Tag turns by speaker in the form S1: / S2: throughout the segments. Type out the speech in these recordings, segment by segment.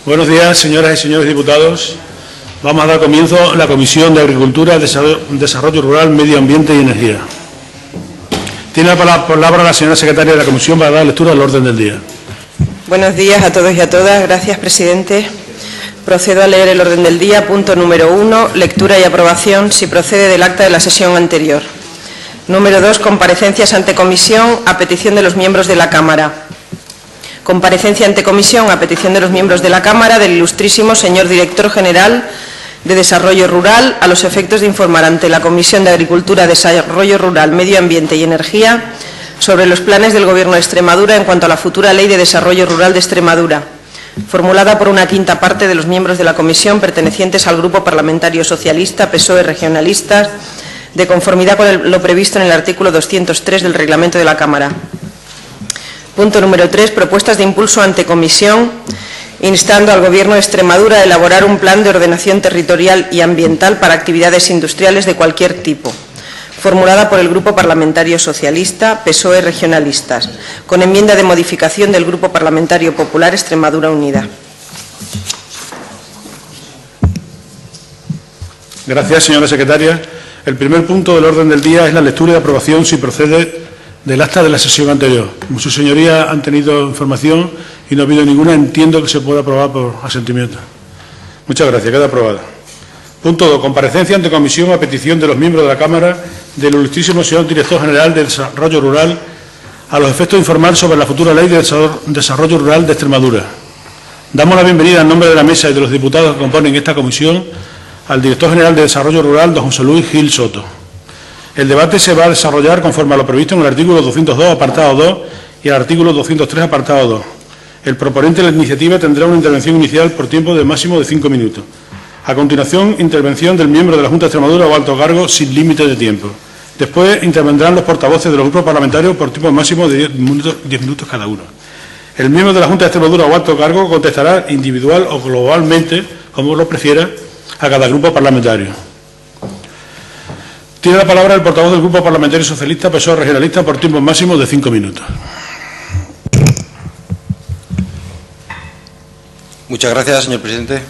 S1: Buenos días, señoras y señores diputados. Vamos a dar comienzo a la Comisión de Agricultura, Desarrollo Rural, Medio Ambiente y Energía. Tiene la palabra la señora secretaria de la Comisión para dar lectura al orden del día.
S2: Buenos días a todos y a todas. Gracias, presidente. Procedo a leer el orden del día. Punto número 1, lectura y aprobación, si procede del acta de la sesión anterior. Número 2, comparecencias ante comisión a petición de los miembros de la Cámara. Comparecencia ante comisión a petición de los miembros de la Cámara del ilustrísimo señor Director General de Desarrollo Rural, a los efectos de informar ante la Comisión de Agricultura, Desarrollo Rural, Medio Ambiente y Energía sobre los planes del Gobierno de Extremadura en cuanto a la futura Ley de Desarrollo Rural de Extremadura, formulada por una quinta parte de los miembros de la Comisión pertenecientes al Grupo Parlamentario Socialista, PSOE Regionalistas, de conformidad con lo previsto en el artículo 203 del Reglamento de la Cámara. Punto número 3, propuestas de impulso ante comisión, instando al Gobierno de Extremadura a elaborar un plan de ordenación territorial y ambiental para actividades industriales de cualquier tipo, formulada por el Grupo Parlamentario Socialista, PSOE Regionalistas, con enmienda de modificación del Grupo Parlamentario Popular Extremadura Unida.
S1: Gracias, señora secretaria. El primer punto del orden del día es la lectura y aprobación, si procede, del acta de la sesión anterior. Como sus señorías han tenido información y no ha habido ninguna, entiendo que se puede aprobar por asentimiento. Muchas gracias. Queda aprobada. Punto 2. Comparecencia ante comisión a petición de los miembros de la Cámara del ilustrísimo señor Director General de Desarrollo Rural, a los efectos de informar sobre la futura Ley de Desarrollo Rural de Extremadura. Damos la bienvenida en nombre de la mesa y de los diputados que componen esta comisión al Director General de Desarrollo Rural, don José Luis Gil Soto. El debate se va a desarrollar conforme a lo previsto en el artículo 202, apartado 2, y el artículo 203, apartado 2. El proponente de la iniciativa tendrá una intervención inicial por tiempo de máximo de 5 minutos. A continuación, intervención del miembro de la Junta de Extremadura o alto cargo sin límite de tiempo. Después intervendrán los portavoces de los grupos parlamentarios por tiempo máximo de 10 minutos cada uno. El miembro de la Junta de Extremadura o alto cargo contestará individual o globalmente, como lo prefiera, a cada grupo parlamentario. Tiene la palabra el portavoz del Grupo Parlamentario Socialista, PSOE Regionalista, por tiempo máximo de 5 minutos.
S3: Muchas gracias, señor presidente.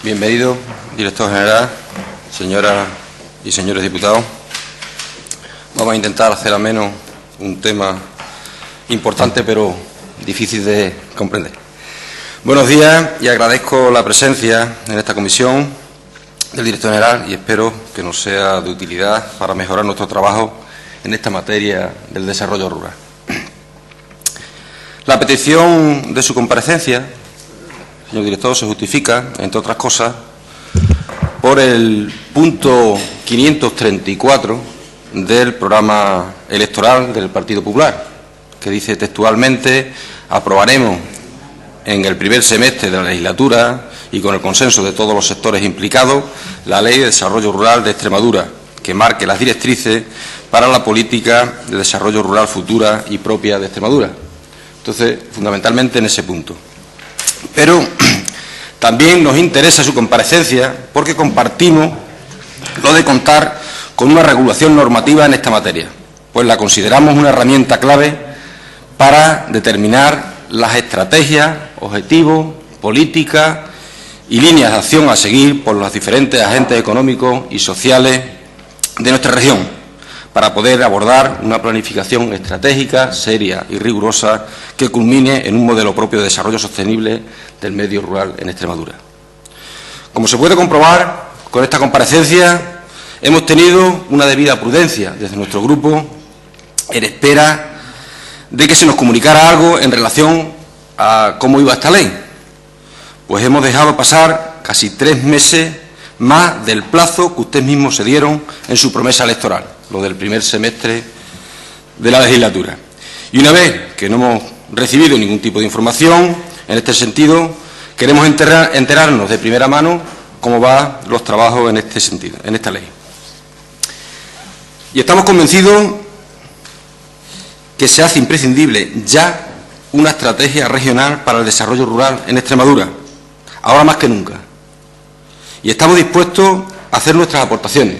S3: Bienvenido, director general, señoras y señores diputados. Vamos a intentar hacer ameno un tema importante, pero difícil de comprender. Buenos días y agradezco la presencia en esta comisión del director general y espero que nos sea de utilidad para mejorar nuestro trabajo en esta materia del desarrollo rural. La petición de su comparecencia, señor director, se justifica, entre otras cosas, por el punto 534 del programa electoral del Partido Popular, que dice textualmente: aprobaremos en el primer semestre de la legislatura y con el consenso de todos los sectores implicados la Ley de Desarrollo Rural de Extremadura, que marque las directrices para la política de desarrollo rural futura y propia de Extremadura. Entonces, fundamentalmente en ese punto. Pero también nos interesa su comparecencia porque compartimos lo de contar con una regulación normativa en esta materia, pues la consideramos una herramienta clave para determinar las estrategias, objetivos, políticas y líneas de acción a seguir por los diferentes agentes económicos y sociales de nuestra región, para poder abordar una planificación estratégica, seria y rigurosa que culmine en un modelo propio de desarrollo sostenible del medio rural en Extremadura. Como se puede comprobar, con esta comparecencia hemos tenido una debida prudencia desde nuestro grupo en espera de que se nos comunicara algo en relación a cómo iba esta ley, pues hemos dejado pasar casi 3 meses más del plazo que ustedes mismos se dieron en su promesa electoral, lo del primer semestre de la legislatura. Y una vez que no hemos recibido ningún tipo de información en este sentido, queremos enterarnos de primera mano cómo van los trabajos en este sentido, en esta ley. Y estamos convencidos que se hace imprescindible ya una estrategia regional para el desarrollo rural en Extremadura, ahora más que nunca. Y estamos dispuestos a hacer nuestras aportaciones,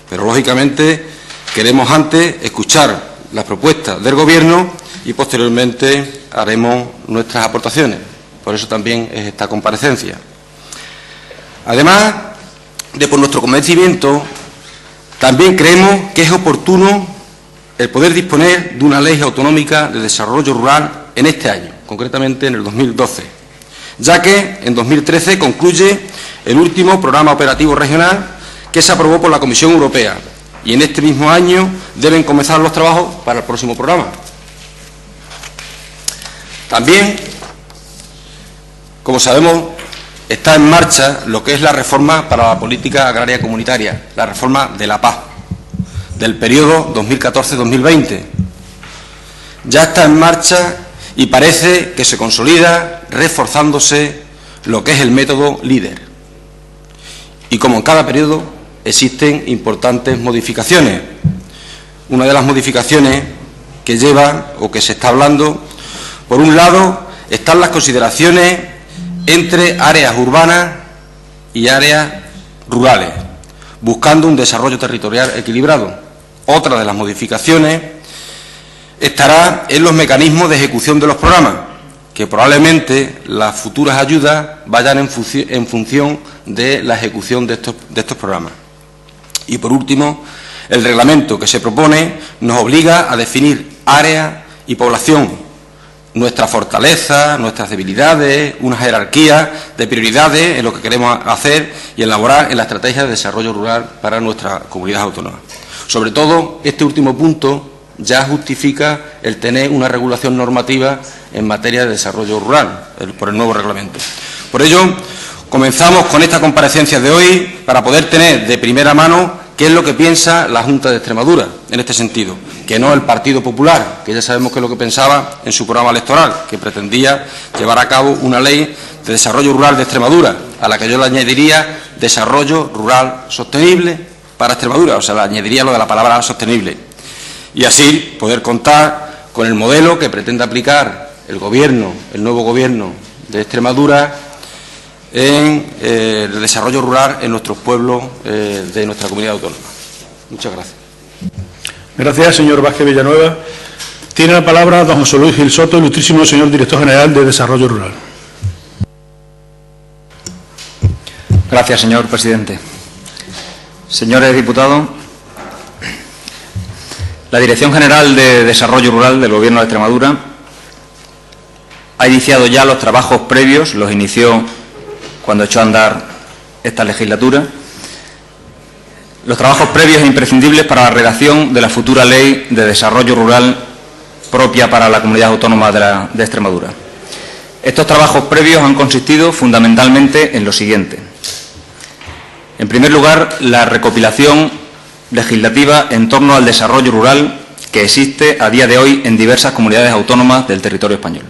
S3: pero lógicamente queremos antes escuchar las propuestas del Gobierno y posteriormente haremos nuestras aportaciones. Por eso también es esta comparecencia. Además de por nuestro convencimiento, también creemos que es oportuno el poder disponer de una ley autonómica de desarrollo rural en este año, concretamente en el 2012, ya que en 2013 concluye el último programa operativo regional que se aprobó por la Comisión Europea y en este mismo año deben comenzar los trabajos para el próximo programa. También, como sabemos, está en marcha lo que es la reforma para la política agraria comunitaria, la reforma de la PAC, del periodo 2014-2020. Ya está en marcha y parece que se consolida reforzándose lo que es el método LEADER. Y como en cada periodo existen importantes modificaciones. Una de las modificaciones que lleva o que se está hablando, por un lado, están las consideraciones entre áreas urbanas y áreas rurales, buscando un desarrollo territorial equilibrado. Otra de las modificaciones estará en los mecanismos de ejecución de los programas, que probablemente las futuras ayudas vayan en función de la ejecución de estos programas. Y por último, el reglamento que se propone nos obliga a definir área y población, nuestras fortalezas, nuestras debilidades, una jerarquía de prioridades en lo que queremos hacer y elaborar en la estrategia de desarrollo rural para nuestra comunidad autónoma. Sobre todo, este último punto ya justifica el tener una regulación normativa en materia de desarrollo rural por el nuevo reglamento. Por ello, comenzamos con esta comparecencia de hoy para poder tener de primera mano qué es lo que piensa la Junta de Extremadura en este sentido, que no el Partido Popular, que ya sabemos que es lo que pensaba en su programa electoral, que pretendía llevar a cabo una ley de desarrollo rural de Extremadura, a la que yo le añadiría desarrollo rural sostenible para Extremadura, o sea, le añadiría lo de la palabra sostenible, y así poder contar con el modelo que pretende aplicar el nuevo Gobierno de Extremadura en el desarrollo rural en nuestros pueblos de nuestra comunidad autónoma. Muchas gracias.
S1: Gracias, señor Vázquez Villanueva. Tiene la palabra don José Luis Gil Soto, ilustrísimo señor Director General de Desarrollo Rural.
S4: Gracias, señor presidente. Señores diputados, la Dirección General de Desarrollo Rural del Gobierno de Extremadura ha iniciado ya los trabajos previos, los inició cuando echó a andar esta legislatura, los trabajos previos e imprescindibles para la redacción de la futura Ley de Desarrollo Rural propia para la Comunidad Autónoma de Extremadura. Estos trabajos previos han consistido fundamentalmente en lo siguiente. En primer lugar, la recopilación legislativa en torno al desarrollo rural que existe a día de hoy en diversas comunidades autónomas del territorio español.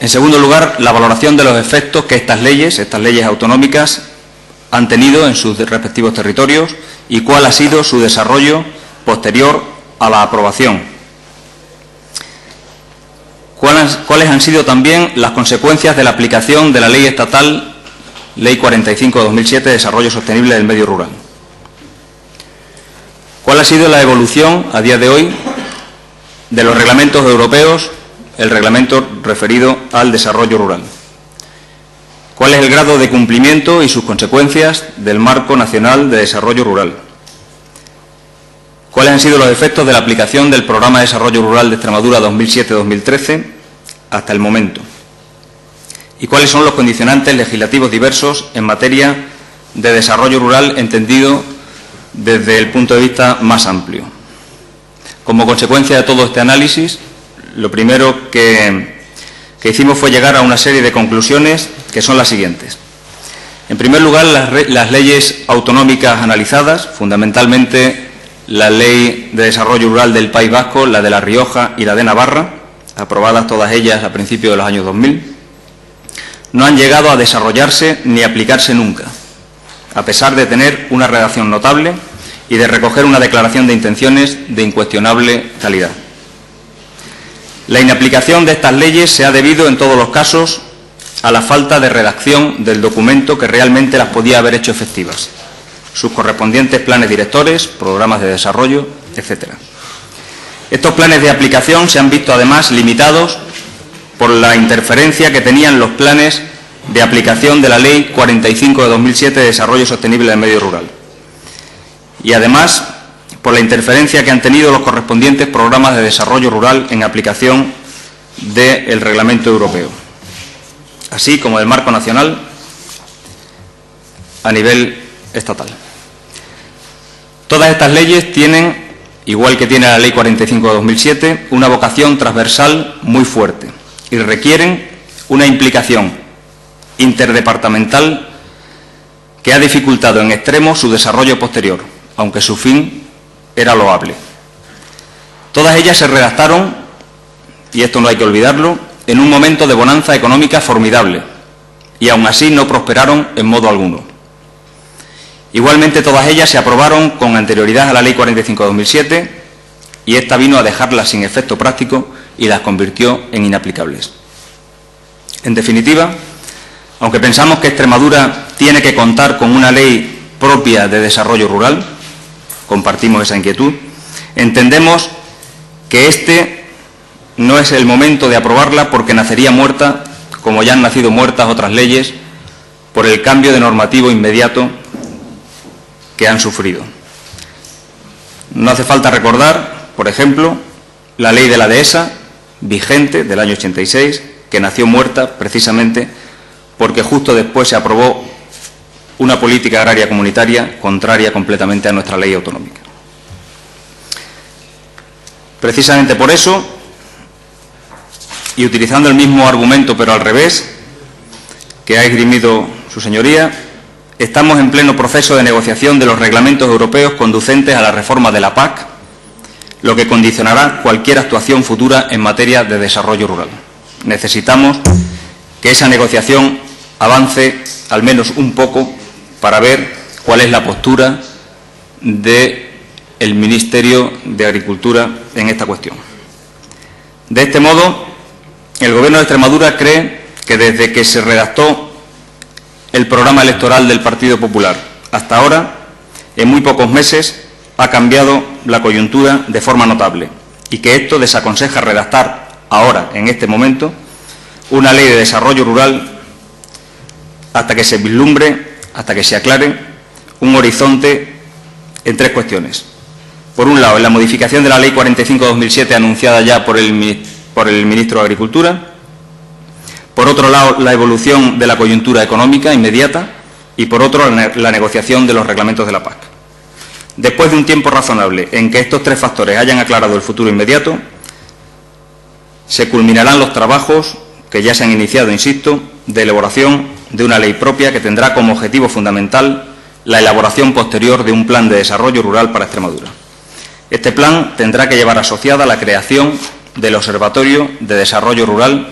S4: En segundo lugar, la valoración de los efectos que estas leyes autonómicas, han tenido en sus respectivos territorios y cuál ha sido su desarrollo posterior a la aprobación. ¿Cuáles han sido también las consecuencias de la aplicación de la Ley Estatal Ley 45 de 2007 de Desarrollo Sostenible del Medio Rural? ¿Cuál ha sido la evolución a día de hoy de los reglamentos europeos, el reglamento referido al desarrollo rural? ¿Cuál es el grado de cumplimiento y sus consecuencias del Marco Nacional de Desarrollo Rural? ¿Cuáles han sido los efectos de la aplicación del Programa de Desarrollo Rural de Extremadura 2007-2013 hasta el momento? ¿Y cuáles son los condicionantes legislativos diversos en materia de desarrollo rural entendido desde el punto de vista más amplio? Como consecuencia de todo este análisis, lo primero que hicimos fue llegar a una serie de conclusiones que son las siguientes. En primer lugar, las leyes autonómicas analizadas, fundamentalmente la Ley de Desarrollo Rural del País Vasco, la de La Rioja y la de Navarra, aprobadas todas ellas a principios de los años 2000, no han llegado a desarrollarse ni a aplicarse nunca, a pesar de tener una redacción notable y de recoger una declaración de intenciones de incuestionable calidad. La inaplicación de estas leyes se ha debido, en todos los casos, a la falta de redacción del documento que realmente las podía haber hecho efectivas, sus correspondientes planes directores, programas de desarrollo, etc. Estos planes de aplicación se han visto, además, limitados por la interferencia que tenían los planes de aplicación de la Ley 45 de 2007 de Desarrollo Sostenible del Medio Rural. Y, además, por la interferencia que han tenido los correspondientes programas de desarrollo rural en aplicación del Reglamento Europeo, así como del Marco Nacional a nivel estatal. Todas estas leyes tienen, igual que tiene la Ley 45 de 2007, una vocación transversal muy fuerte y requieren una implicación interdepartamental que ha dificultado en extremo su desarrollo posterior, aunque su fin era loable. Todas ellas se redactaron, y esto no hay que olvidarlo, en un momento de bonanza económica formidable, y aún así no prosperaron en modo alguno. Igualmente, todas ellas se aprobaron con anterioridad a la Ley 45 de 2007, y esta vino a dejarlas sin efecto práctico y las convirtió en inaplicables. En definitiva, aunque pensamos que Extremadura tiene que contar con una ley propia de desarrollo rural, compartimos esa inquietud, entendemos que este no es el momento de aprobarla porque nacería muerta, como ya han nacido muertas otras leyes, por el cambio de normativo inmediato que han sufrido. No hace falta recordar, por ejemplo, la ley de la dehesa, vigente del año 86, que nació muerta precisamente porque justo después se aprobó una política agraria comunitaria contraria completamente a nuestra ley autonómica. Precisamente por eso, y utilizando el mismo argumento pero al revés, que ha esgrimido su señoría, estamos en pleno proceso de negociación de los reglamentos europeos conducentes a la reforma de la PAC, lo que condicionará cualquier actuación futura en materia de desarrollo rural. Necesitamos que esa negociación avance al menos un poco para ver cuál es la postura del Ministerio de Agricultura en esta cuestión. De este modo, el Gobierno de Extremadura cree que desde que se redactó el programa electoral del Partido Popular hasta ahora, en muy pocos meses, ha cambiado la coyuntura de forma notable y que esto desaconseja redactar ahora, en este momento, una ley de desarrollo rural hasta que se vislumbre, hasta que se aclare un horizonte en tres cuestiones. Por un lado, en la modificación de la Ley 45/2007 anunciada ya por el Ministro de Agricultura. Por otro lado, la evolución de la coyuntura económica inmediata y, por otro, la negociación de los reglamentos de la PAC. Después de un tiempo razonable en que estos tres factores hayan aclarado el futuro inmediato, se culminarán los trabajos que ya se han iniciado, insisto, de elaboración de una ley propia que tendrá como objetivo fundamental la elaboración posterior de un plan de desarrollo rural para Extremadura. Este plan tendrá que llevar asociada la creación del Observatorio de Desarrollo Rural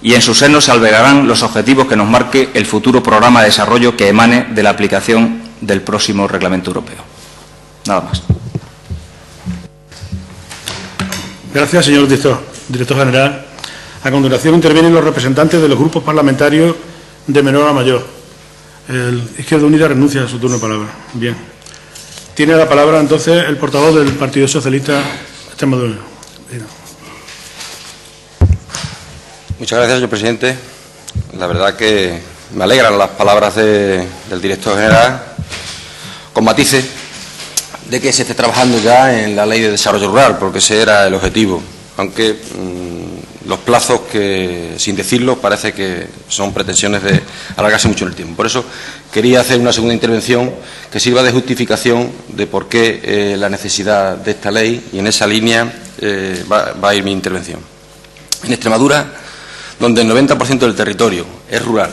S4: y en su seno se albergarán los objetivos que nos marque el futuro programa de desarrollo que emane de la aplicación del próximo Reglamento Europeo. Nada más.
S1: Gracias, señor director general. A continuación intervienen los representantes de los grupos parlamentarios de menor a mayor. Izquierda Unida renuncia a su turno de palabra. Bien. Tiene la palabra entonces el portavoz del Partido Socialista Extremadura.
S3: Muchas gracias, señor presidente. La verdad que me alegran las palabras del director general, con matices de que se esté trabajando ya en la Ley de Desarrollo Rural, porque ese era el objetivo, aunque los plazos que, sin decirlo, parece que son pretensiones de alargarse mucho en el tiempo. Por eso quería hacer una segunda intervención que sirva de justificación de por qué la necesidad de esta ley, y en esa línea va a ir mi intervención. En Extremadura, donde el 90% del territorio es rural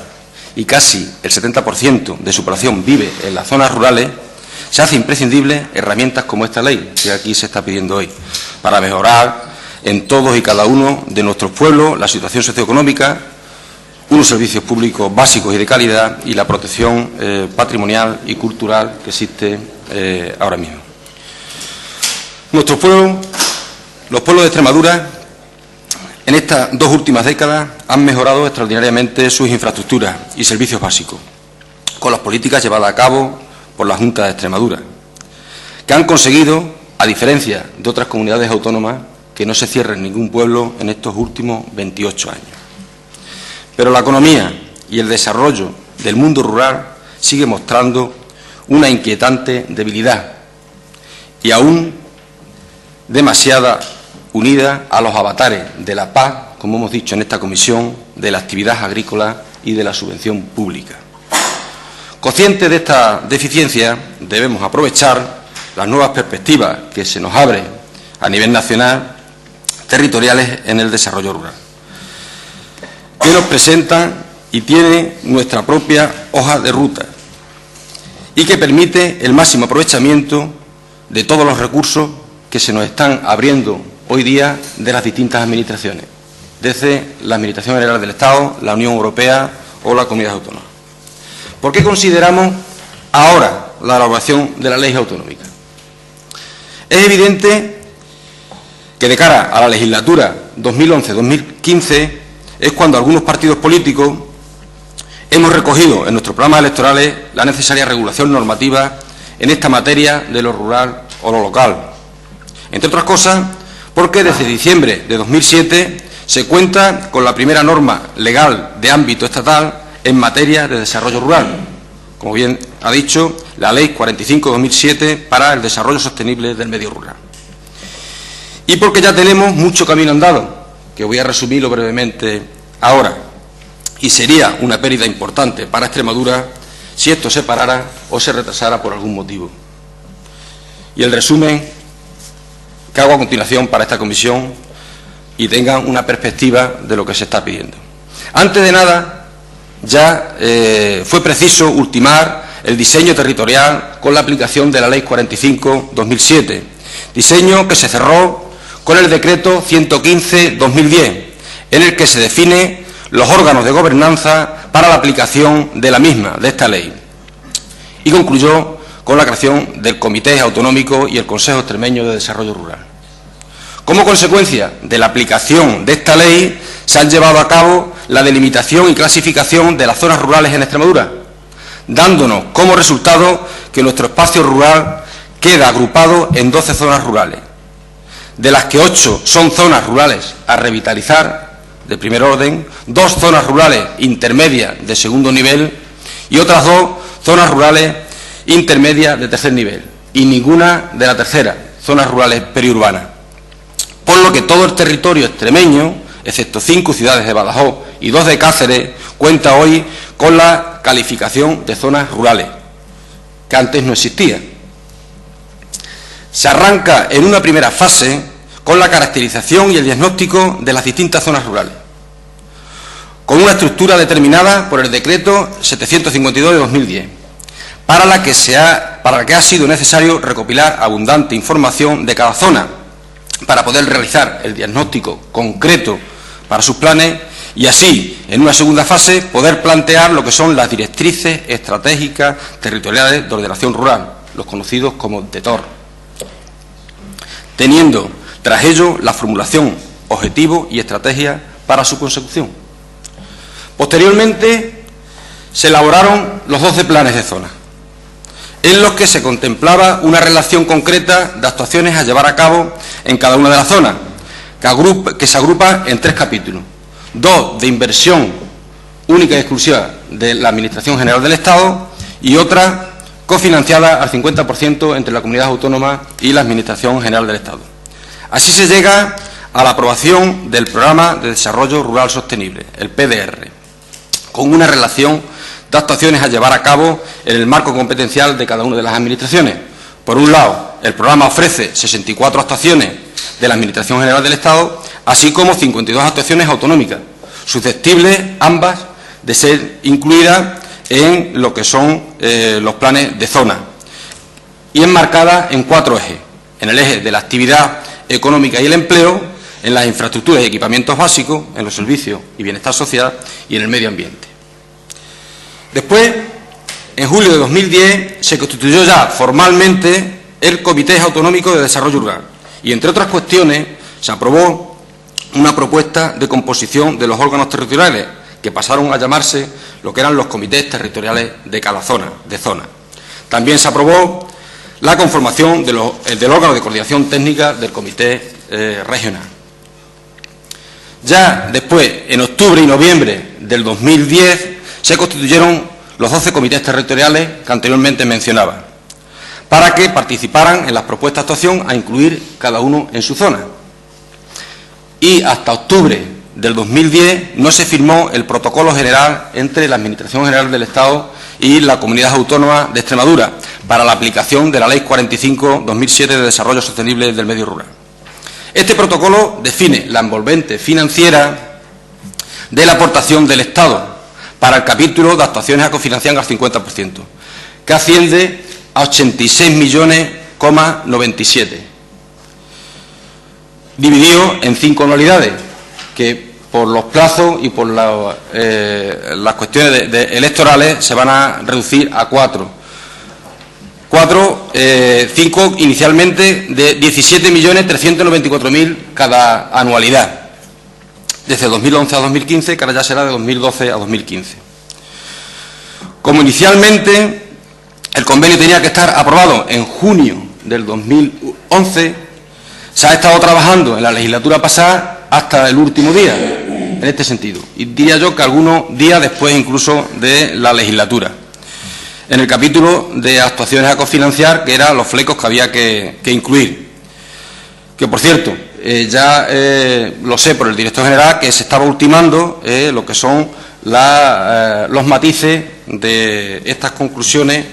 S3: y casi el 70% de su población vive en las zonas rurales, se hace imprescindible herramientas como esta ley que aquí se está pidiendo hoy, para mejorar en todos y cada uno de nuestros pueblos la situación socioeconómica, unos servicios públicos básicos y de calidad y la protección patrimonial y cultural que existe ahora mismo. Nuestros pueblos, los pueblos de Extremadura, en estas 2 últimas décadas han mejorado extraordinariamente sus infraestructuras y servicios básicos, con las políticas llevadas a cabo por la Junta de Extremadura, que han conseguido, a diferencia de otras comunidades autónomas, que no se cierre ningún pueblo en estos últimos 28 años. Pero la economía y el desarrollo del mundo rural sigue mostrando una inquietante debilidad y aún demasiada unida a los avatares de la paz, como hemos dicho en esta comisión, de la actividad agrícola y de la subvención pública. Conscientes de esta deficiencia, debemos aprovechar las nuevas perspectivas que se nos abren a nivel nacional, territoriales en el desarrollo rural, que nos presentan y tiene nuestra propia hoja de ruta y que permite el máximo aprovechamiento de todos los recursos que se nos están abriendo hoy día de las distintas administraciones, desde la Administración General del Estado, la Unión Europea o la Comunidad Autónoma. ¿Por qué consideramos ahora la elaboración de la ley autonómica? Es evidente que de cara a la legislatura 2011-2015 es cuando algunos partidos políticos hemos recogido en nuestros programas electorales la necesaria regulación normativa en esta materia de lo rural o lo local. Entre otras cosas, porque desde diciembre de 2007 se cuenta con la primera norma legal de ámbito estatal en materia de desarrollo rural, como bien ha dicho, la Ley 45/2007 para el desarrollo sostenible del medio rural. Y porque ya tenemos mucho camino andado, que voy a resumirlo brevemente ahora, y sería una pérdida importante para Extremadura si esto se parara o se retrasara por algún motivo. Y el resumen que hago a continuación para esta comisión y tengan una perspectiva de lo que se está pidiendo. Antes de nada, ya fue preciso ultimar el diseño territorial con la aplicación de la Ley 45/2007, diseño que se cerró con el Decreto 115/2010, en el que se define los órganos de gobernanza para la aplicación de la misma, de esta ley, y concluyó con la creación del Comité Autonómico y el Consejo Extremeño de Desarrollo Rural. Como consecuencia de la aplicación de esta ley, se han llevado a cabo la delimitación y clasificación de las zonas rurales en Extremadura, dándonos como resultado que nuestro espacio rural queda agrupado en 12 zonas rurales, de las que 8 son zonas rurales a revitalizar, de primer orden, 2 zonas rurales intermedias de segundo nivel y otras 2 zonas rurales intermedias de tercer nivel, y ninguna de la tercera, zonas rurales periurbanas. Por lo que todo el territorio extremeño, excepto 5 ciudades de Badajoz y 2 de Cáceres, cuenta hoy con la calificación de zonas rurales, que antes no existía. Se arranca en una primera fase con la caracterización y el diagnóstico de las distintas zonas rurales, con una estructura determinada por el Decreto 752 de 2010, para la que ha sido necesario recopilar abundante información de cada zona, para poder realizar el diagnóstico concreto para sus planes y así, en una segunda fase, poder plantear lo que son las directrices estratégicas territoriales de ordenación rural, los conocidos como DETOR, teniendo tras ello la formulación, objetivo y estrategia para su consecución. Posteriormente se elaboraron los 12 planes de zona, en los que se contemplaba una relación concreta de actuaciones a llevar a cabo en cada una de las zonas, que se agrupa en 3 capítulos, 2 de inversión única y exclusiva de la Administración General del Estado y otra cofinanciada al 50% entre la Comunidad Autónoma y la Administración General del Estado. Así se llega a la aprobación del Programa de Desarrollo Rural Sostenible, el PDR, con una relación de actuaciones a llevar a cabo en el marco competencial de cada una de las administraciones. Por un lado, el programa ofrece 64 actuaciones de la Administración General del Estado, así como 52 actuaciones autonómicas, susceptibles ambas de ser incluidas en lo que son los planes de zona, y enmarcadas en 4 ejes: en el eje de la actividad económica y el empleo, en las infraestructuras y equipamientos básicos, en los servicios y bienestar social y en el medio ambiente. Después, en julio de 2010, se constituyó ya formalmente el Comité Autonómico de Desarrollo Rural y, entre otras cuestiones, se aprobó una propuesta de composición de los órganos territoriales, que pasaron a llamarse lo que eran los comités territoriales de cada zona. También se aprobó la conformación del órgano de coordinación técnica del comité regional. Ya después, en octubre y noviembre del 2010, se constituyeron los 12 comités territoriales que anteriormente mencionaba, para que participaran en las propuestas de actuación a incluir cada uno en su zona. Y hasta octubre del 2010 no se firmó el protocolo general entre la Administración General del Estado y la Comunidad Autónoma de Extremadura para la aplicación de la Ley 45/2007 de Desarrollo Sostenible del Medio Rural. Este protocolo define la envolvente financiera de la aportación del Estado para el capítulo de actuaciones a cofinanciar al 50%, que asciende a 86,97 millones, dividido en 5 anualidades, que por los plazos y por las cuestiones electorales se van a reducir a 4. 5 inicialmente de 17.394.000 cada anualidad, desde 2011 a 2015, que ahora ya será de 2012 a 2015. Como inicialmente el convenio tenía que estar aprobado en junio del 2011, se ha estado trabajando en la legislatura pasada hasta el último día, en este sentido, y diría yo que algunos días después incluso de la legislatura, en el capítulo de actuaciones a cofinanciar, que eran los flecos que había que incluir. Que, por cierto, ya lo sé por el director general, que se estaba ultimando lo que son los matices de estas conclusiones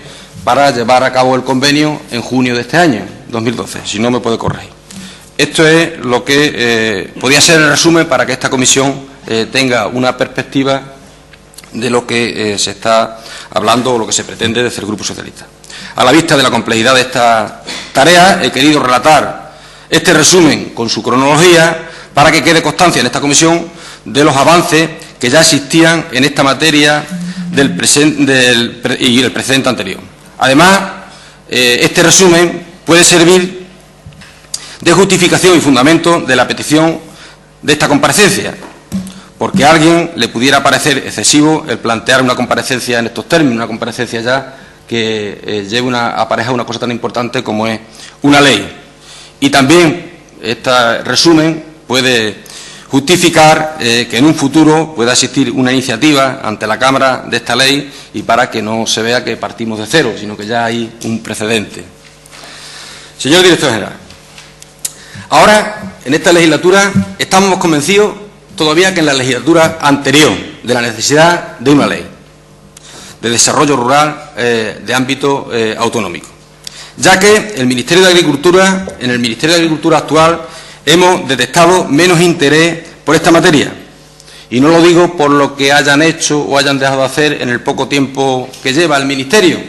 S3: para llevar a cabo el convenio en junio de este año, 2012, si no me puede corregir. Esto es lo que podía ser el resumen para que esta comisión tenga una perspectiva de lo que se está hablando o lo que se pretende desde el Grupo Socialista. A la vista de la complejidad de esta tarea, he querido relatar este resumen con su cronología para que quede constancia en esta comisión de los avances que ya existían en esta materia y el precedente anterior. Además, este resumen puede servir de justificación y fundamento de la petición de esta comparecencia, porque a alguien le pudiera parecer excesivo el plantear una comparecencia en estos términos, una comparecencia ya que lleve apareja una cosa tan importante como es una ley. Y también este resumen puede justificar que en un futuro pueda existir una iniciativa ante la Cámara de esta ley y para que no se vea que partimos de cero, sino que ya hay un precedente. Señor Director General, ahora, en esta legislatura, estamos convencidos todavía que en la legislatura anterior de la necesidad de una ley de desarrollo rural de ámbito autonómico, ya que el Ministerio de Agricultura, en el Ministerio de Agricultura actual, hemos detectado menos interés por esta materia. Y no lo digo por lo que hayan hecho o hayan dejado de hacer en el poco tiempo que lleva el Ministerio,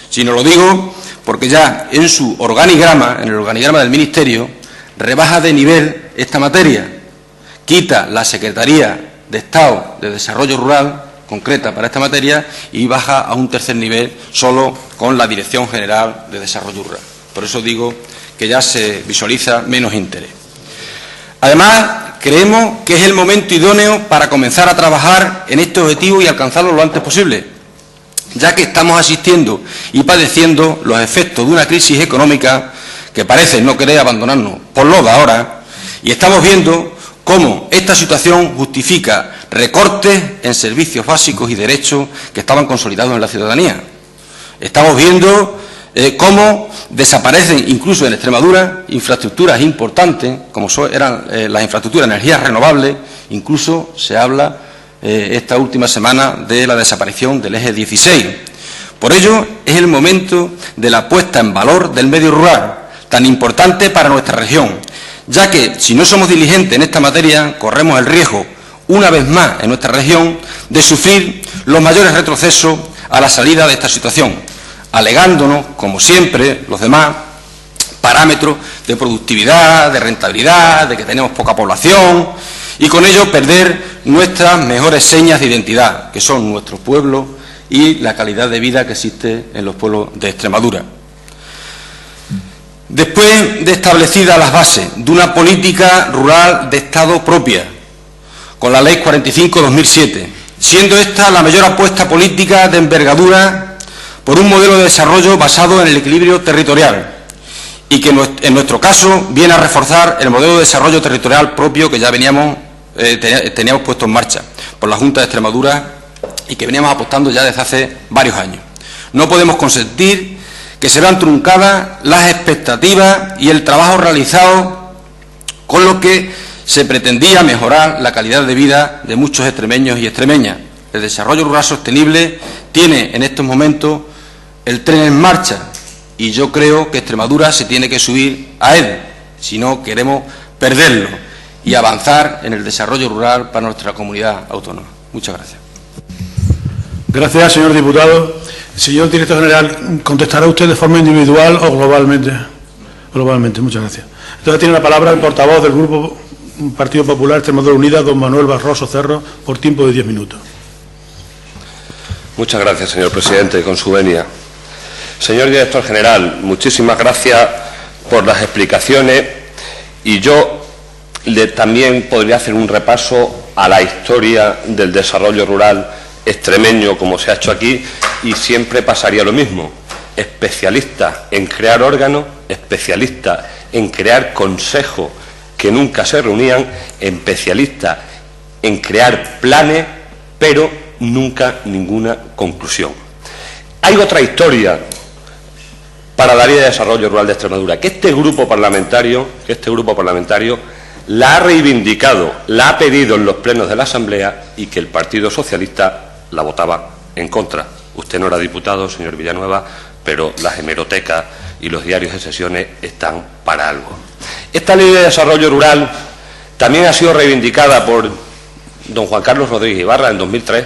S3: sino lo digo porque ya en su organigrama, en el organigrama del Ministerio, rebaja de nivel esta materia, quita la Secretaría de Estado de Desarrollo Rural concreta para esta materia y baja a un tercer nivel solo con la Dirección General de Desarrollo Rural. Por eso digo que ya se visualiza menos interés. Además, creemos que es el momento idóneo para comenzar a trabajar en este objetivo y alcanzarlo lo antes posible, ya que estamos asistiendo y padeciendo los efectos de una crisis económica que parece no querer abandonarnos por lo de ahora, y estamos viendo cómo esta situación justifica recortes en servicios básicos y derechos que estaban consolidados en la ciudadanía. Estamos viendo cómo desaparecen, incluso en Extremadura, infraestructuras importantes, como eran las infraestructuras de energías renovables. Incluso se habla esta última semana de la desaparición del eje 16. Por ello, es el momento de la puesta en valor del medio rural, tan importante para nuestra región, ya que, si no somos diligentes en esta materia, corremos el riesgo, una vez más en nuestra región, de sufrir los mayores retrocesos a la salida de esta situación, alegándonos, como siempre, los demás, parámetros de productividad, de rentabilidad, de que tenemos poca población, y con ello perder nuestras mejores señas de identidad, que son nuestros pueblos y la calidad de vida que existe en los pueblos de Extremadura. Después de establecidas las bases de una política rural de Estado propia, con la Ley 45/2007, siendo esta la mayor apuesta política de envergadura por un modelo de desarrollo basado en el equilibrio territorial y que en nuestro caso viene a reforzar el modelo de desarrollo territorial propio que ya teníamos puesto en marcha por la Junta de Extremadura y que veníamos apostando ya desde hace varios años. No podemos consentir que se vean truncadas las expectativas y el trabajo realizado con lo que se pretendía mejorar la calidad de vida de muchos extremeños y extremeñas. El desarrollo rural sostenible tiene en estos momentos el tren en marcha y yo creo que Extremadura se tiene que subir a él, si no queremos perderlo y avanzar en el desarrollo rural para nuestra comunidad autónoma. Muchas gracias.
S1: Gracias, señor diputado. Señor director general, ¿contestará usted de forma individual o globalmente? Globalmente, muchas gracias. Entonces tiene la palabra el portavoz del Grupo Partido Popular Extremadura Unida, don Manuel Barroso Cerro, por tiempo de 10 minutos.
S5: Muchas gracias, señor presidente, con su venia. Señor director general, muchísimas gracias por las explicaciones y yo también podría hacer un repaso a la historia del desarrollo rural extremeño, como se ha hecho aquí, y siempre pasaría lo mismo. Especialista en crear órganos, especialista en crear consejos que nunca se reunían, especialista en crear planes, pero nunca ninguna conclusión. Hay otra historia para la Ley de Desarrollo Rural de Extremadura, que este grupo parlamentario la ha reivindicado, la ha pedido en los plenos de la Asamblea y que el Partido Socialista la votaba en contra. Usted no era diputado, señor Villanueva, pero las hemerotecas y los diarios de sesiones están para algo. Esta Ley de Desarrollo Rural también ha sido reivindicada por don Juan Carlos Rodríguez Ibarra en 2003.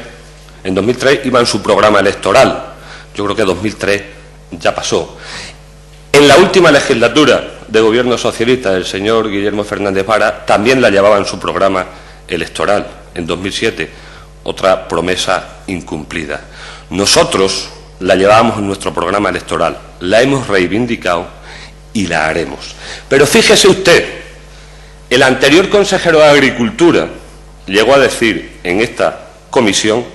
S5: En 2003 iba en su programa electoral. Yo creo que 2003 ya pasó. En la última legislatura de gobierno socialista del señor Guillermo Fernández Vara también la llevaba en su programa electoral. En 2007, otra promesa incumplida. Nosotros la llevábamos en nuestro programa electoral, la hemos reivindicado y la haremos. Pero fíjese usted, el anterior consejero de Agricultura llegó a decir en esta comisión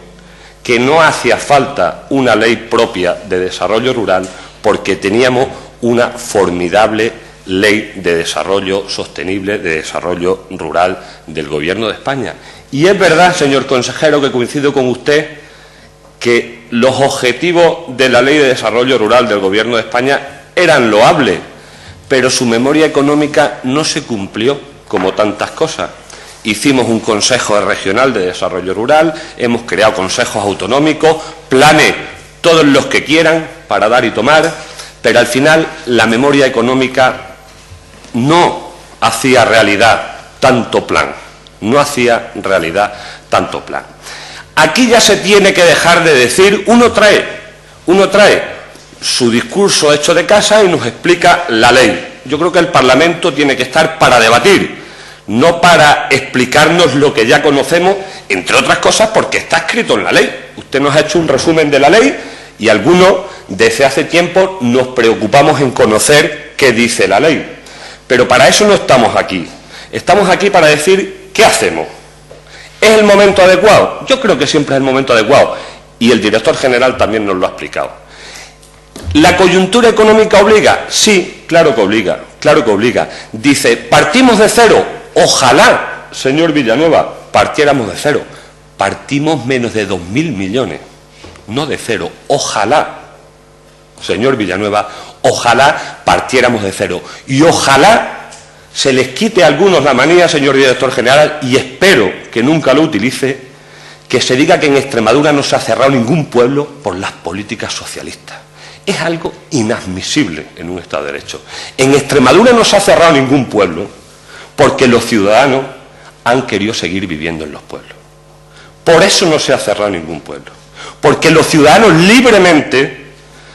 S5: que no hacía falta una ley propia de desarrollo rural porque teníamos una formidable ley de desarrollo sostenible, de desarrollo rural del Gobierno de España. Y es verdad, señor consejero, que coincido con usted que los objetivos de la Ley de Desarrollo Rural del Gobierno de España eran loables, pero su memoria económica no se cumplió, como tantas cosas. Hicimos un Consejo Regional de Desarrollo Rural, hemos creado consejos autonómicos, planes, todos los que quieran, para dar y tomar, pero al final la memoria económica no hacía realidad tanto plan, no hacía realidad tanto plan. Aquí ya se tiene que dejar de decir, uno trae su discurso hecho de casa y nos explica la ley. Yo creo que el Parlamento tiene que estar para debatir, no para explicarnos lo que ya conocemos, entre otras cosas porque está escrito en la ley. Usted nos ha hecho un resumen de la ley y algunos desde hace tiempo nos preocupamos en conocer qué dice la ley. Pero para eso no estamos aquí. Estamos aquí para decir qué hacemos. ¿Es el momento adecuado? Yo creo que siempre es el momento adecuado y el director general también nos lo ha explicado. ¿La coyuntura económica obliga? Sí, claro que obliga, claro que obliga. Dice, ¿partimos de cero? Ojalá, señor Villanueva, partiéramos de cero. Partimos menos de 2.000 millones, no de cero. Ojalá, señor Villanueva, ojalá partiéramos de cero. Y ojalá se les quite a algunos la manía, señor director general, y espero que nunca lo utilice, que se diga que en Extremadura no se ha cerrado ningún pueblo por las políticas socialistas. Es algo inadmisible en un Estado de Derecho. En Extremadura no se ha cerrado ningún pueblo porque los ciudadanos han querido seguir viviendo en los pueblos. Por eso no se ha cerrado ningún pueblo. Porque los ciudadanos libremente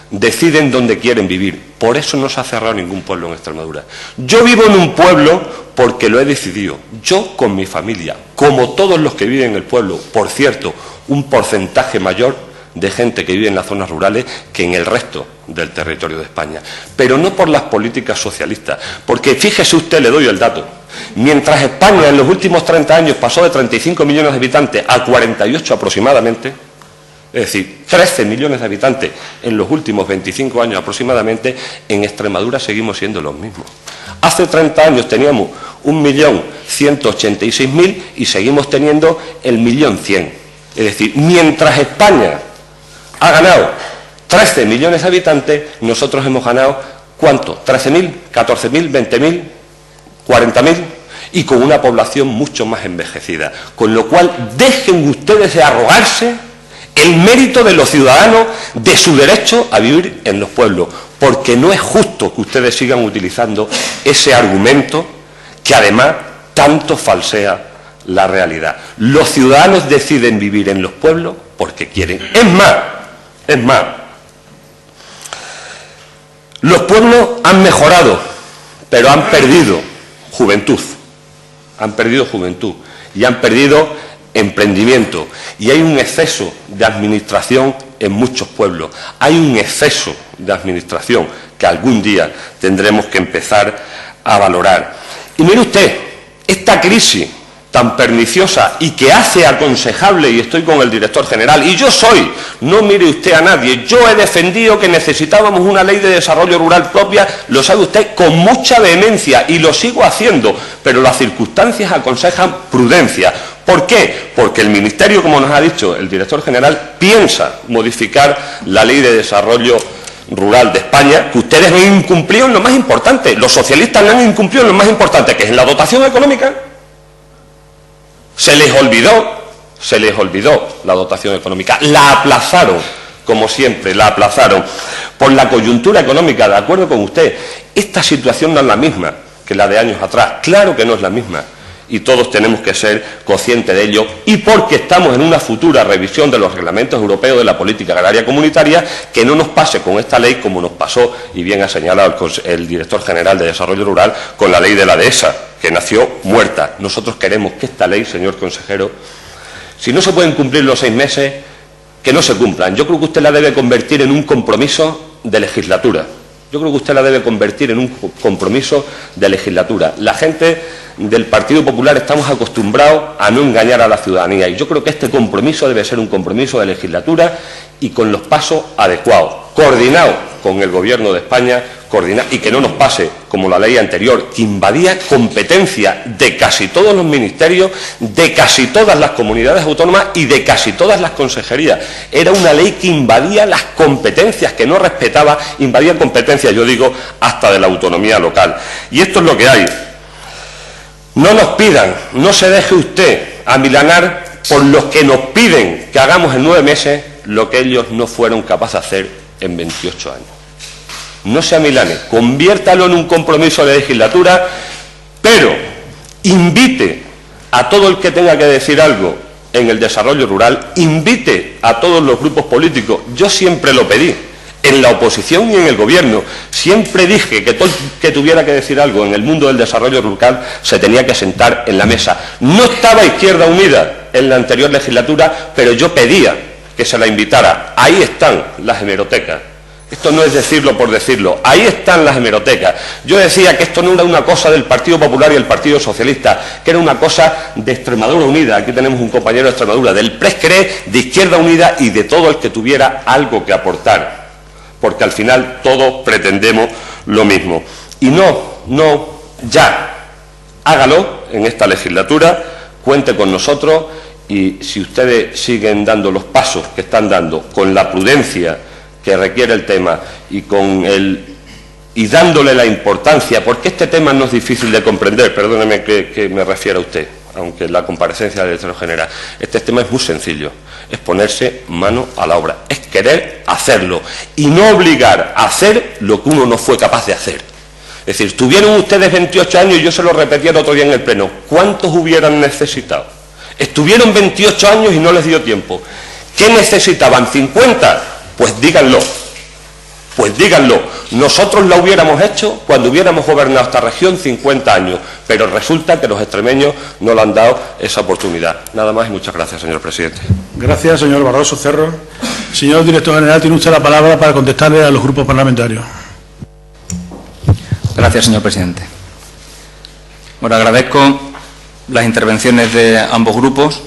S5: deciden dónde quieren vivir. Por eso no se ha cerrado ningún pueblo en Extremadura. Yo vivo en un pueblo porque lo he decidido. Yo con mi familia, como todos los que viven en el pueblo. Por cierto, un porcentaje mayor de gente que vive en las zonas rurales que en el resto del territorio de España. Pero no por las políticas socialistas, porque fíjese usted, le doy el dato, mientras España en los últimos 30 años pasó de 35 millones de habitantes a 48 aproximadamente, es decir, 13 millones de habitantes en los últimos 25 años aproximadamente, en Extremadura seguimos siendo los mismos. Hace 30 años teníamos 1.186.000 y seguimos teniendo el 1.100.000. Es decir, mientras España ha ganado 13 millones de habitantes, nosotros hemos ganado, ¿cuánto? ¿13.000? ¿14.000? ¿20.000? ¿40.000? Y con una población mucho más envejecida. Con lo cual, dejen ustedes de arrogarse el mérito de los ciudadanos de su derecho a vivir en los pueblos, porque no es justo que ustedes sigan utilizando ese argumento que además tanto falsea la realidad. Los ciudadanos deciden vivir en los pueblos porque quieren. Es más, los pueblos han mejorado, pero han perdido juventud. Han perdido juventud y han perdido emprendimiento. Y hay un exceso de administración en muchos pueblos. Hay un exceso de administración que algún día tendremos que empezar a valorar. Y mire usted, esta crisis tan perniciosa y que hace aconsejable, y estoy con el director general, y yo soy, no mire usted a nadie, yo he defendido que necesitábamos una ley de desarrollo rural propia, lo sabe usted, con mucha vehemencia, y lo sigo haciendo, pero las circunstancias aconsejan prudencia. ¿Por qué? Porque el Ministerio, como nos ha dicho el director general, piensa modificar la ley de desarrollo rural de España, que ustedes han incumplido en lo más importante, los socialistas la han incumplido en lo más importante, que es en la dotación económica. Se les olvidó la dotación económica, la aplazaron, como siempre, la aplazaron por la coyuntura económica. De acuerdo con usted, esta situación no es la misma que la de años atrás, claro que no es la misma, y todos tenemos que ser conscientes de ello, y porque estamos en una futura revisión de los reglamentos europeos de la política agraria comunitaria, que no nos pase con esta ley como nos pasó, y bien ha señalado el director general de Desarrollo Rural, con la ley de la dehesa, que nació muerta. Nosotros queremos que esta ley, señor consejero, si no se pueden cumplir los 6 meses, que no se cumplan. Yo creo que usted la debe convertir en un compromiso de legislatura. Yo creo que usted la debe convertir en un compromiso de legislatura. La gente del Partido Popular estamos acostumbrados a no engañar a la ciudadanía, y yo creo que este compromiso debe ser un compromiso de legislatura y con los pasos adecuados, coordinado con el Gobierno de España, y que no nos pase como la ley anterior, que invadía competencia de casi todos los ministerios, de casi todas las comunidades autónomas y de casi todas las consejerías. Era una ley que invadía las competencias, que no respetaba, invadía competencias, yo digo, hasta de la autonomía local. Y esto es lo que hay. No nos pidan, no se deje usted amilanar por los que nos piden que hagamos en 9 meses lo que ellos no fueron capaces de hacer en 28 años. No se amilane, conviértalo en un compromiso de legislatura, pero invite a todo el que tenga que decir algo en el desarrollo rural, invite a todos los grupos políticos. Yo siempre lo pedí. en la oposición y en el gobierno. Siempre dije que todo el que tuviera que decir algo en el mundo del desarrollo rural se tenía que sentar en la mesa. No estaba Izquierda Unida en la anterior legislatura, pero yo pedía que se la invitara. Ahí están las hemerotecas. Esto no es decirlo por decirlo. Ahí están las hemerotecas. Yo decía que esto no era una cosa del Partido Popular y el Partido Socialista, que era una cosa de Extremadura Unida. Aquí tenemos un compañero de Extremadura, del PRESCRE, de Izquierda Unida y de todo el que tuviera algo que aportar. Porque al final todos pretendemos lo mismo. Y ya. Hágalo en esta legislatura, cuente con nosotros y si ustedes siguen dando los pasos que están dando con la prudencia que requiere el tema y dándole la importancia, porque este tema no es difícil de comprender, perdóneme que me refiera a usted, aunque la comparecencia del director general, este tema es muy sencillo, es ponerse mano a la obra, es querer hacerlo y no obligar a hacer lo que uno no fue capaz de hacer. Es decir, tuvieron ustedes 28 años y yo se lo repetía el otro día en el Pleno, ¿cuántos hubieran necesitado? Estuvieron 28 años y no les dio tiempo. ¿Qué necesitaban? ¿50? Pues díganlo. Nosotros lo hubiéramos hecho cuando hubiéramos gobernado esta región 50 años, pero resulta que los extremeños no le han dado esa oportunidad. Nada más y muchas gracias, señor presidente.
S1: Gracias, señor Barroso Cerro. Señor director general, tiene usted la palabra para contestarle a los grupos parlamentarios.
S4: Gracias, señor presidente. Bueno, agradezco las intervenciones de ambos grupos.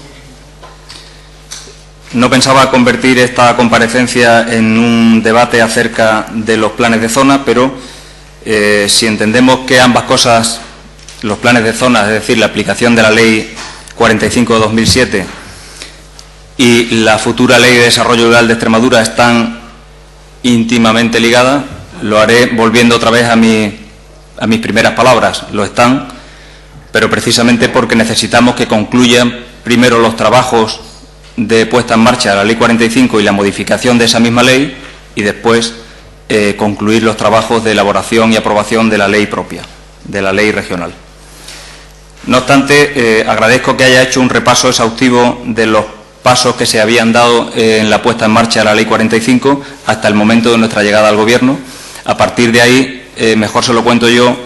S4: No pensaba convertir esta comparecencia en un debate acerca de los planes de zona, pero si entendemos que ambas cosas, los planes de zona, es decir, la aplicación de la Ley 45 de 2007 y la futura Ley de Desarrollo Rural de Extremadura están íntimamente ligadas, lo haré volviendo otra vez a mis primeras palabras. Lo están, pero precisamente porque necesitamos que concluyan primero los trabajos de puesta en marcha de la Ley 45 y la modificación de esa misma ley y después concluir los trabajos de elaboración y aprobación de la ley propia, de la ley regional. No obstante, agradezco que haya hecho un repaso exhaustivo de los pasos que se habían dado en la puesta en marcha de la Ley 45 hasta el momento de nuestra llegada al Gobierno. A partir de ahí, mejor se lo cuento yo,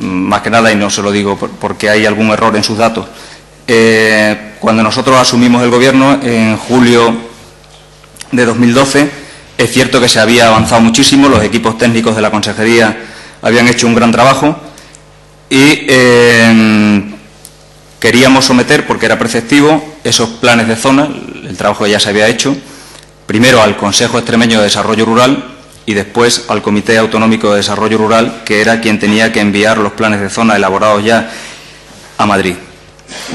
S4: más que nada, y no se lo digo porque hay algún error en sus datos. Cuando nosotros asumimos el Gobierno, en julio de 2012, es cierto que se había avanzado muchísimo, los equipos técnicos de la Consejería habían hecho un gran trabajo y queríamos someter, porque era preceptivo, esos planes de zona, el trabajo que ya se había hecho, primero al Consejo Extremeño de Desarrollo Rural y después al Comité Autonómico de Desarrollo Rural, que era quien tenía que enviar los planes de zona elaborados ya a Madrid.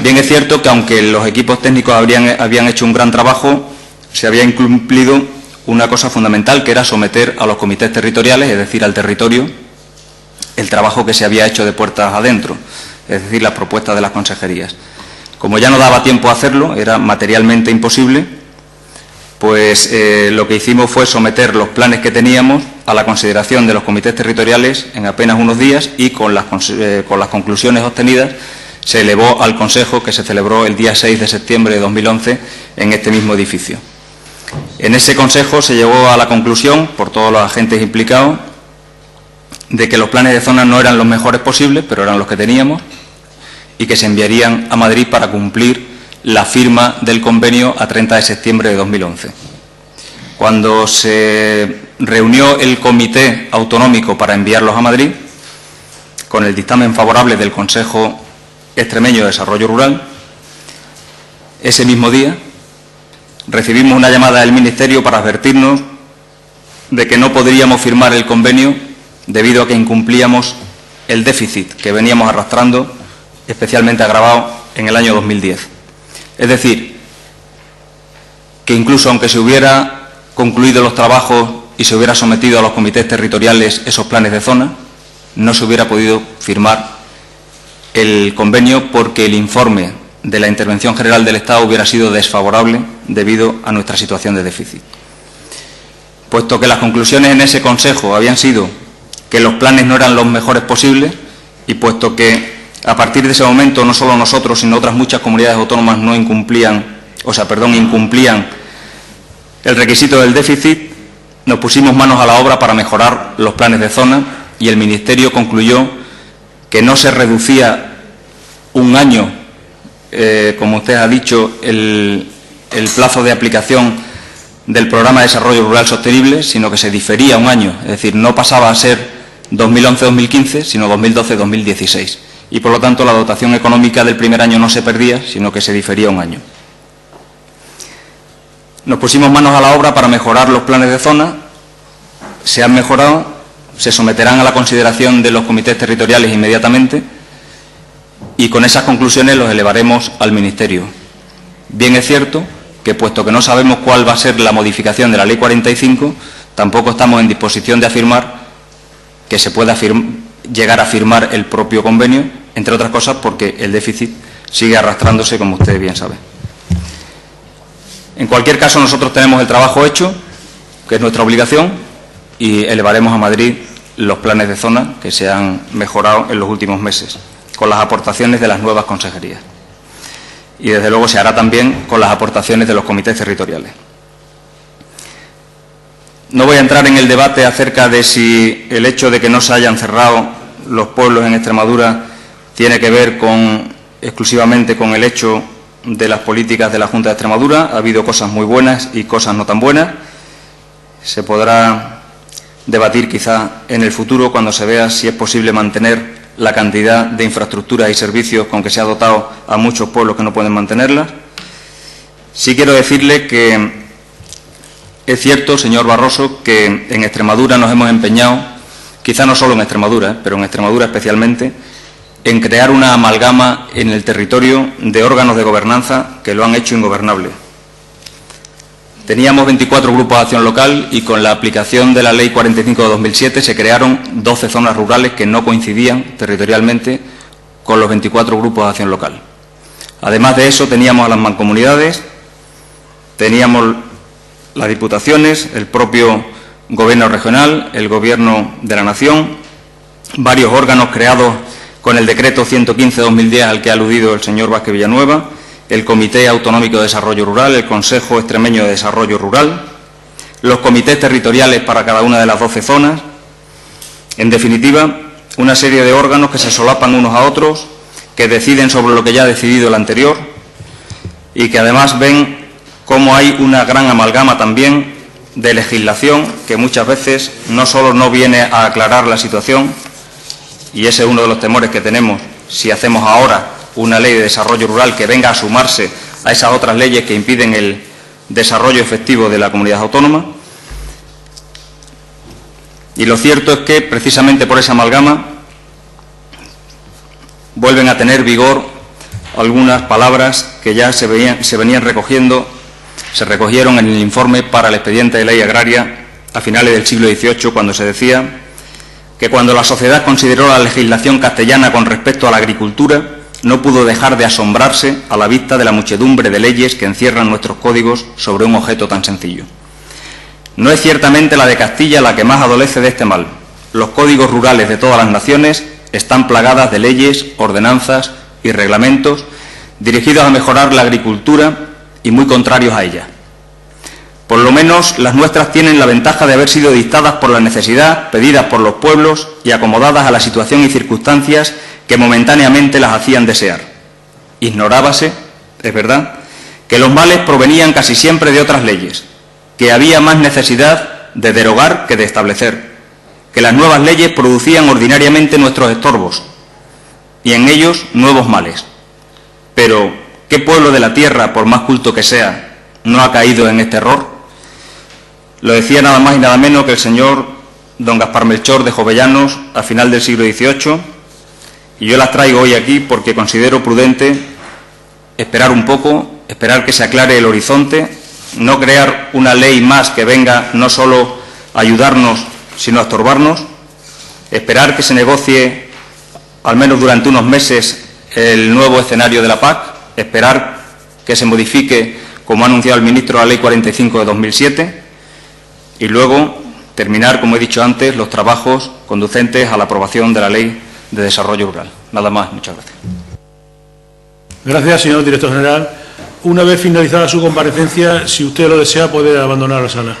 S4: Bien, es cierto que aunque los equipos técnicos habían hecho un gran trabajo, se había incumplido una cosa fundamental, que era someter a los comités territoriales, es decir, al territorio, el trabajo que se había hecho de puertas adentro, es decir, las propuestas de las consejerías. Como ya no daba tiempo a hacerlo, era materialmente imposible, pues lo que hicimos fue someter los planes que teníamos a la consideración de los comités territoriales en apenas unos días y con las conclusiones obtenidas se elevó al Consejo, que se celebró el día 6 de septiembre de 2011 en este mismo edificio. En ese Consejo se llegó a la conclusión, por todos los agentes implicados, de que los planes de zona no eran los mejores posibles, pero eran los que teníamos, y que se enviarían a Madrid para cumplir la firma del convenio a 30 de septiembre de 2011. Cuando se reunió el Comité Autonómico para enviarlos a Madrid, con el dictamen favorable del Consejo Extremeño de Desarrollo Rural, ese mismo día recibimos una llamada del Ministerio para advertirnos de que no podríamos firmar el convenio debido a que incumplíamos el déficit que veníamos arrastrando, especialmente agravado en el año 2010. Es decir, que incluso aunque se hubiera concluido los trabajos y se hubiera sometido a los comités territoriales esos planes de zona, no se hubiera podido firmar el convenio porque el informe de la Intervención General del Estado hubiera sido desfavorable debido a nuestra situación de déficit. Puesto que las conclusiones en ese Consejo habían sido que los planes no eran los mejores posibles y puesto que a partir de ese momento no solo nosotros sino otras muchas comunidades autónomas incumplían el requisito del déficit, nos pusimos manos a la obra para mejorar los planes de zona y el Ministerio concluyó que no se reducía un año, como usted ha dicho, el plazo de aplicación del Programa de Desarrollo Rural Sostenible, sino que se difería un año, es decir, no pasaba a ser 2011-2015, sino 2012-2016. Y, por lo tanto, la dotación económica del primer año no se perdía, sino que se difería un año. Nos pusimos manos a la obra para mejorar los planes de zona, se han mejorado, se someterán a la consideración de los comités territoriales inmediatamente y con esas conclusiones los elevaremos al Ministerio. Bien es cierto que, puesto que no sabemos cuál va a ser la modificación de la Ley 45, tampoco estamos en disposición de afirmar que se pueda llegar a firmar el propio convenio, entre otras cosas porque el déficit sigue arrastrándose, como usted bien sabe. En cualquier caso, nosotros tenemos el trabajo hecho, que es nuestra obligación, y elevaremos a Madrid los planes de zona que se han mejorado en los últimos meses, con las aportaciones de las nuevas consejerías. Y, desde luego, se hará también con las aportaciones de los comités territoriales. No voy a entrar en el debate acerca de si el hecho de que no se hayan cerrado los pueblos en Extremadura tiene que ver exclusivamente con el hecho de las políticas de la Junta de Extremadura. Ha habido cosas muy buenas y cosas no tan buenas. Se podrá debatir quizá en el futuro cuando se vea si es posible mantener la cantidad de infraestructuras y servicios con que se ha dotado a muchos pueblos que no pueden mantenerlas. Sí quiero decirle que es cierto, señor Barroso, que en Extremadura nos hemos empeñado, quizá no solo en Extremadura, pero en Extremadura especialmente, en crear una amalgama en el territorio de órganos de gobernanza que lo han hecho ingobernable. Teníamos 24 grupos de acción local y con la aplicación de la Ley 45 de 2007 se crearon 12 zonas rurales que no coincidían territorialmente con los 24 grupos de acción local. Además de eso, teníamos a las mancomunidades, teníamos las diputaciones, el propio Gobierno regional, el Gobierno de la Nación, varios órganos creados con el Decreto 115/2010 al que ha aludido el señor Vázquez Villanueva, el Comité Autonómico de Desarrollo Rural, el Consejo Extremeño de Desarrollo Rural, los comités territoriales para cada una de las 12 zonas. En definitiva, una serie de órganos que se solapan unos a otros, que deciden sobre lo que ya ha decidido el anterior y que además ven cómo hay una gran amalgama también de legislación que muchas veces no solo no viene a aclarar la situación, y ese es uno de los temores que tenemos si hacemos ahora una ley de desarrollo rural que venga a sumarse a esas otras leyes que impiden el desarrollo efectivo de la comunidad autónoma. Y lo cierto es que, precisamente por esa amalgama, vuelven a tener vigor algunas palabras que ya se recogieron en el informe para el expediente de ley agraria a finales del siglo XVIII, cuando se decía que cuando la sociedad consideró la legislación castellana con respecto a la agricultura, no pudo dejar de asombrarse a la vista de la muchedumbre de leyes que encierran nuestros códigos sobre un objeto tan sencillo. No es ciertamente la de Castilla la que más adolece de este mal. Los códigos rurales de todas las naciones están plagadas de leyes, ordenanzas y reglamentos dirigidos a mejorar la agricultura y muy contrarios a ella. Por lo menos las nuestras tienen la ventaja de haber sido dictadas por la necesidad, pedidas por los pueblos y acomodadas a la situación y circunstancias que momentáneamente las hacían desear. Ignorábase, es verdad, que los males provenían casi siempre de otras leyes, que había más necesidad de derogar que de establecer, que las nuevas leyes producían ordinariamente nuestros estorbos y en ellos nuevos males. Pero, ¿qué pueblo de la tierra, por más culto que sea, no ha caído en este error? Lo decía nada más y nada menos que el señor don Gaspar Melchor de Jovellanos a final del siglo XVIII, y yo las traigo hoy aquí porque considero prudente esperar un poco, esperar que se aclare el horizonte, no crear una ley más que venga no solo a ayudarnos, sino a estorbarnos, esperar que se negocie, al menos durante unos meses, el nuevo escenario de la PAC, esperar que se modifique, como ha anunciado el ministro, la Ley 45 de 2007, y luego terminar, como he dicho antes, los trabajos conducentes a la aprobación de la Ley de Desarrollo Rural. Nada más, muchas gracias.
S1: Gracias, señor director general. Una vez finalizada su comparecencia, si usted lo desea, puede abandonar la sala.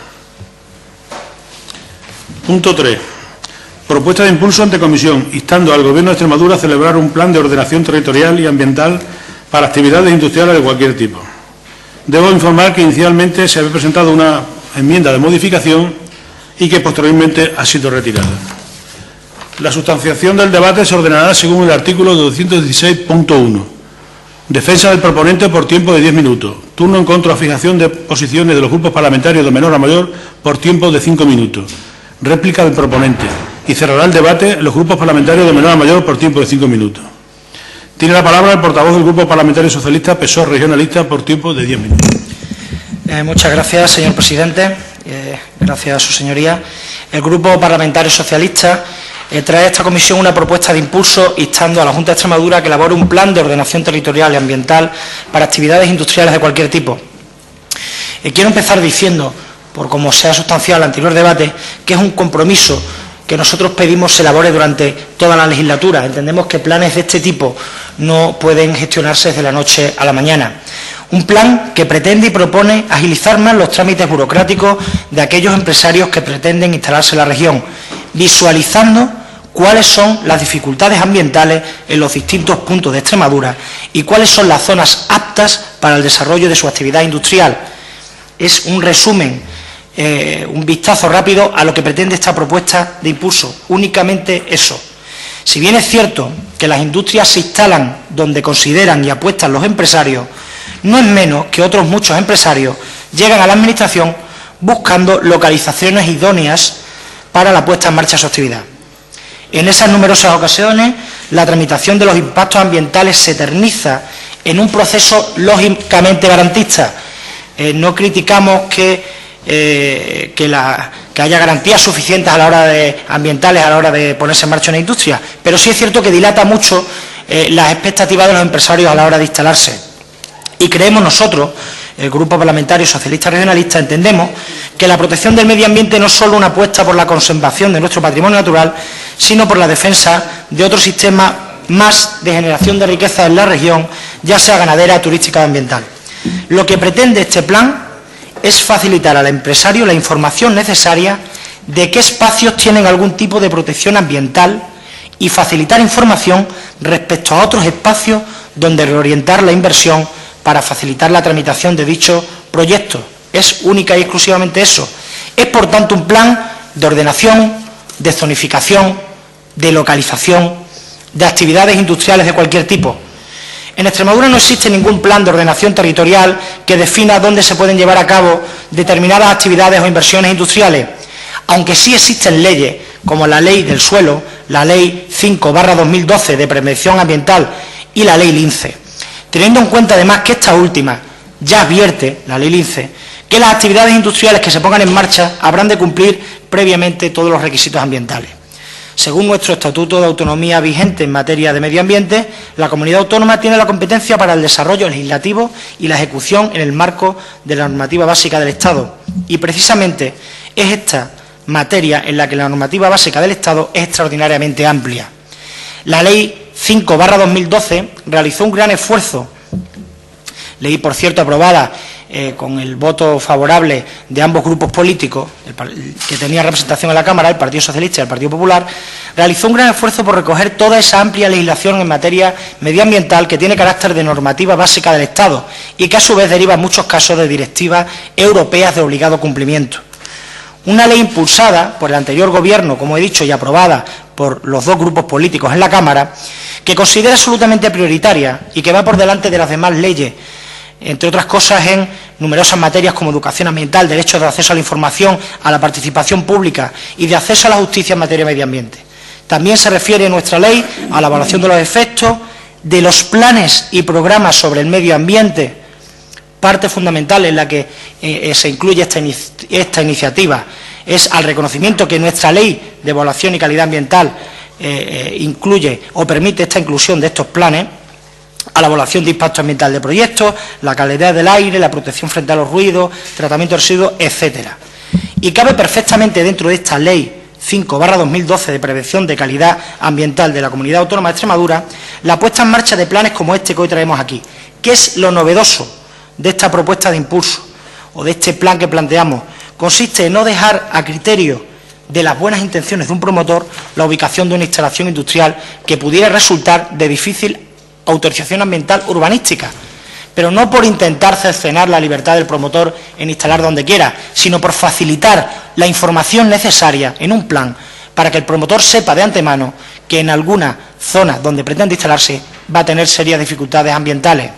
S1: Punto 3. Propuesta de impulso ante comisión, instando al Gobierno de Extremadura a celebrar un plan de ordenación territorial y ambiental para actividades industriales de cualquier tipo. Debo informar que inicialmente se había presentado una enmienda de modificación y que posteriormente ha sido retirada. La sustanciación del debate se ordenará según el artículo 216.1. Defensa del proponente por tiempo de 10 minutos. Turno en contra o fijación de posiciones de los grupos parlamentarios de menor a mayor por tiempo de 5 minutos. Réplica del proponente. Y cerrará el debate los grupos parlamentarios de menor a mayor por tiempo de 5 minutos. Tiene la palabra el portavoz del Grupo Parlamentario Socialista, PSOE Regionalista, por tiempo de 10 minutos.
S6: Muchas gracias, señor presidente. Gracias a su señoría. El Grupo Parlamentario Socialista trae a esta comisión una propuesta de impulso instando a la Junta de Extremadura a que elabore un plan de ordenación territorial y ambiental para actividades industriales de cualquier tipo. Quiero empezar diciendo, por como se ha sustanciado el anterior debate, que es un compromiso que nosotros pedimos se elabore durante toda la legislatura. Entendemos que planes de este tipo no pueden gestionarse desde la noche a la mañana. Un plan que pretende y propone agilizar más los trámites burocráticos de aquellos empresarios que pretenden instalarse en la región, visualizando cuáles son las dificultades ambientales en los distintos puntos de Extremadura y cuáles son las zonas aptas para el desarrollo de su actividad industrial. Es un resumen, un vistazo rápido a lo que pretende esta propuesta de impulso, únicamente eso. Si bien es cierto que las industrias se instalan donde consideran y apuestan los empresarios, no es menos que otros muchos empresarios llegan a la Administración buscando localizaciones idóneas para la puesta en marcha de su actividad. En esas numerosas ocasiones, la tramitación de los impactos ambientales se eterniza en un proceso lógicamente garantista. No criticamos que haya garantías suficientes a la hora de ambientales a la hora de ponerse en marcha una industria, pero sí es cierto que dilata mucho las expectativas de los empresarios a la hora de instalarse. Y creemos nosotros, el Grupo Parlamentario Socialista Regionalista, entendemos que la protección del medio ambiente no es solo una apuesta por la conservación de nuestro patrimonio natural, sino por la defensa de otro sistema más de generación de riqueza en la región, ya sea ganadera, turística o ambiental. Lo que pretende este plan es facilitar al empresario la información necesaria de qué espacios tienen algún tipo de protección ambiental y facilitar información respecto a otros espacios donde reorientar la inversión para facilitar la tramitación de dicho proyecto. Es única y exclusivamente eso. Es, por tanto, un plan de ordenación, de zonificación, de localización, de actividades industriales de cualquier tipo. En Extremadura no existe ningún plan de ordenación territorial que defina dónde se pueden llevar a cabo determinadas actividades o inversiones industriales, aunque sí existen leyes, como la Ley del Suelo, la Ley 5/2012 de Prevención Ambiental y la Ley Lince. Teniendo en cuenta, además, que esta última ya advierte, la Ley Lince, que las actividades industriales que se pongan en marcha habrán de cumplir previamente todos los requisitos ambientales. Según nuestro Estatuto de Autonomía vigente en materia de medio ambiente, la comunidad autónoma tiene la competencia para el desarrollo legislativo y la ejecución en el marco de la normativa básica del Estado. Y precisamente es esta materia en la que la normativa básica del Estado es extraordinariamente amplia. La Ley 5/2012 realizó un gran esfuerzo, ley por cierto aprobada con el voto favorable de ambos grupos políticos, que tenía representación en la Cámara, el Partido Socialista y el Partido Popular, realizó un gran esfuerzo por recoger toda esa amplia legislación en materia medioambiental que tiene carácter de normativa básica del Estado y que a su vez deriva en muchos casos de directivas europeas de obligado cumplimiento. Una ley impulsada por el anterior Gobierno, como he dicho, y aprobada por los dos grupos políticos en la Cámara, que considera absolutamente prioritaria y que va por delante de las demás leyes, entre otras cosas en numerosas materias como educación ambiental, derechos de acceso a la información, a la participación pública y de acceso a la justicia en materia de medio ambiente. También se refiere nuestra ley a la evaluación de los efectos de los planes y programas sobre el medio ambiente, parte fundamental en la que se incluye esta iniciativa es al reconocimiento que nuestra ley de evaluación y calidad ambiental incluye o permite esta inclusión de estos planes, a la evaluación de impacto ambiental de proyectos, la calidad del aire, la protección frente a los ruidos, tratamiento de residuos, etcétera. Y cabe perfectamente dentro de esta Ley 5/2012 de prevención de calidad ambiental de la Comunidad Autónoma de Extremadura la puesta en marcha de planes como este que hoy traemos aquí. ¿Qué es lo novedoso de esta propuesta de impulso o de este plan que planteamos? Consiste en no dejar a criterio de las buenas intenciones de un promotor la ubicación de una instalación industrial que pudiera resultar de difícil autorización ambiental urbanística, pero no por intentar cercenar la libertad del promotor en instalar donde quiera, sino por facilitar la información necesaria en un plan para que el promotor sepa de antemano que en alguna zona donde pretende instalarse va a tener serias dificultades ambientales.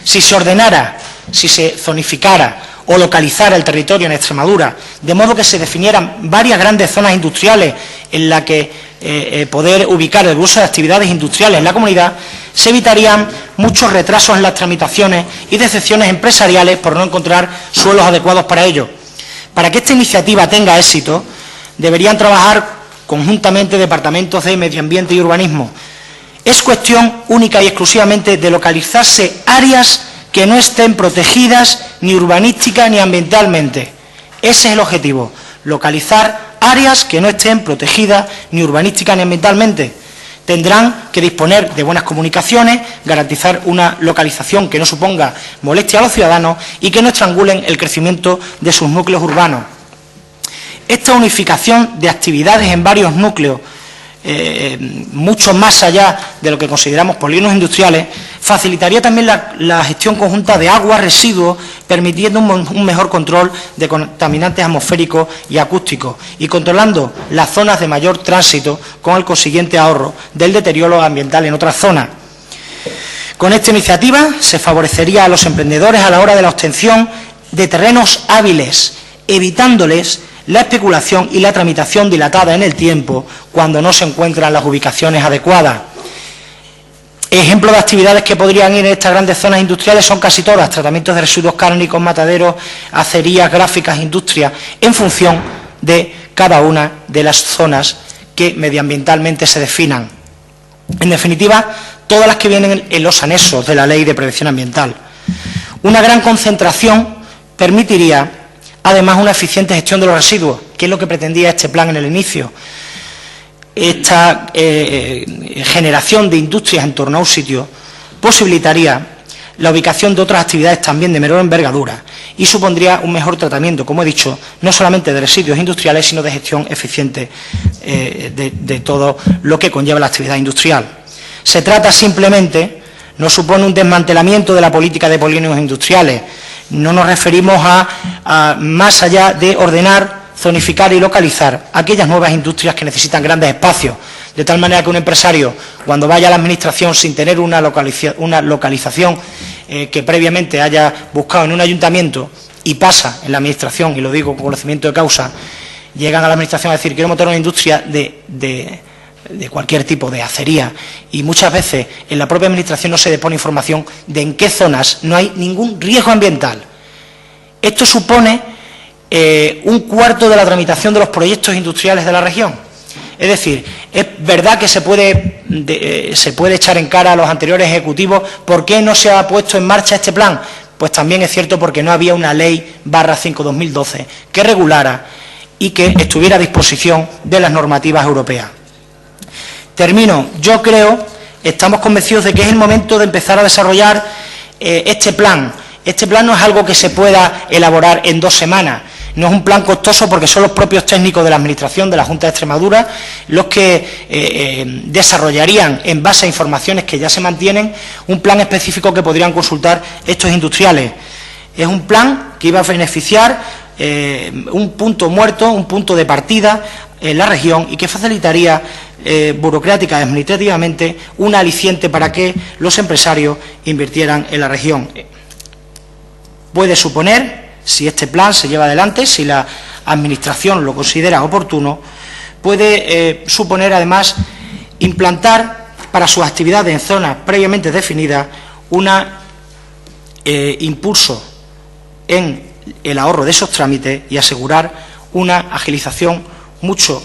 S6: Si se ordenara, si se zonificara o localizara el territorio en Extremadura, de modo que se definieran varias grandes zonas industriales en las que poder ubicar el uso de actividades industriales en la comunidad, se evitarían muchos retrasos en las tramitaciones y decepciones empresariales por no encontrar suelos adecuados para ello. Para que esta iniciativa tenga éxito, deberían trabajar conjuntamente departamentos de Medio Ambiente y Urbanismo. Es cuestión única y exclusivamente de localizarse áreas que no estén protegidas ni urbanística ni ambientalmente. Ese es el objetivo, localizar áreas que no estén protegidas ni urbanística ni ambientalmente. Tendrán que disponer de buenas comunicaciones, garantizar una localización que no suponga molestia a los ciudadanos y que no estrangulen el crecimiento de sus núcleos urbanos. Esta unificación de actividades en varios núcleos, mucho más allá de lo que consideramos polígonos industriales, facilitaría también la gestión conjunta de aguas, residuos, permitiendo un mejor control de contaminantes atmosféricos y acústicos y controlando las zonas de mayor tránsito con el consiguiente ahorro del deterioro ambiental en otras zonas. Con esta iniciativa se favorecería a los emprendedores a la hora de la obtención de terrenos hábiles, evitándoles la especulación y la tramitación dilatada en el tiempo cuando no se encuentran las ubicaciones adecuadas. Ejemplos de actividades que podrían ir en estas grandes zonas industriales son casi todas: tratamientos de residuos cárnicos, mataderos, acerías, gráficas, industrias, en función de cada una de las zonas que medioambientalmente se definan. En definitiva, todas las que vienen en los anexos de la Ley de Prevención Ambiental. Una gran concentración permitiría además una eficiente gestión de los residuos, que es lo que pretendía este plan en el inicio. Esta generación de industrias en torno a un sitio posibilitaría la ubicación de otras actividades también de menor envergadura y supondría un mejor tratamiento, como he dicho, no solamente de residuos industriales, sino de gestión eficiente de todo lo que conlleva la actividad industrial. Se trata simplemente, no supone un desmantelamiento de la política de polígonos industriales. No nos referimos a más allá de ordenar, zonificar y localizar aquellas nuevas industrias que necesitan grandes espacios, de tal manera que un empresario, cuando vaya a la Administración sin tener una localización que previamente haya buscado en un ayuntamiento y pasa en la Administración, y lo digo con conocimiento de causa, llegan a la Administración a decir: quiero montar una industria de cualquier tipo, de acería, y muchas veces en la propia Administración no se dispone información de en qué zonas no hay ningún riesgo ambiental. Esto supone un cuarto de la tramitación de los proyectos industriales de la región. Es decir, es verdad que se puede echar en cara a los anteriores ejecutivos por qué no se ha puesto en marcha este plan. Pues también es cierto porque no había una ley /5/2012 que regulara y que estuviera a disposición de las normativas europeas. Termino. Yo creo, estamos convencidos de que es el momento de empezar a desarrollar este plan. Este plan no es algo que se pueda elaborar en 2 semanas. No es un plan costoso porque son los propios técnicos de la Administración, de la Junta de Extremadura, los que desarrollarían, en base a informaciones que ya se mantienen, un plan específico que podrían consultar estos industriales. Es un plan que iba a beneficiar un punto muerto, un punto de partida en la región y que facilitaría burocrática y administrativamente un aliciente para que los empresarios invirtieran en la región. Puede suponer, si este plan se lleva adelante, si la Administración lo considera oportuno, puede suponer además implantar para sus actividades en zonas previamente definidas un impulso en el ahorro de esos trámites y asegurar una agilización mucho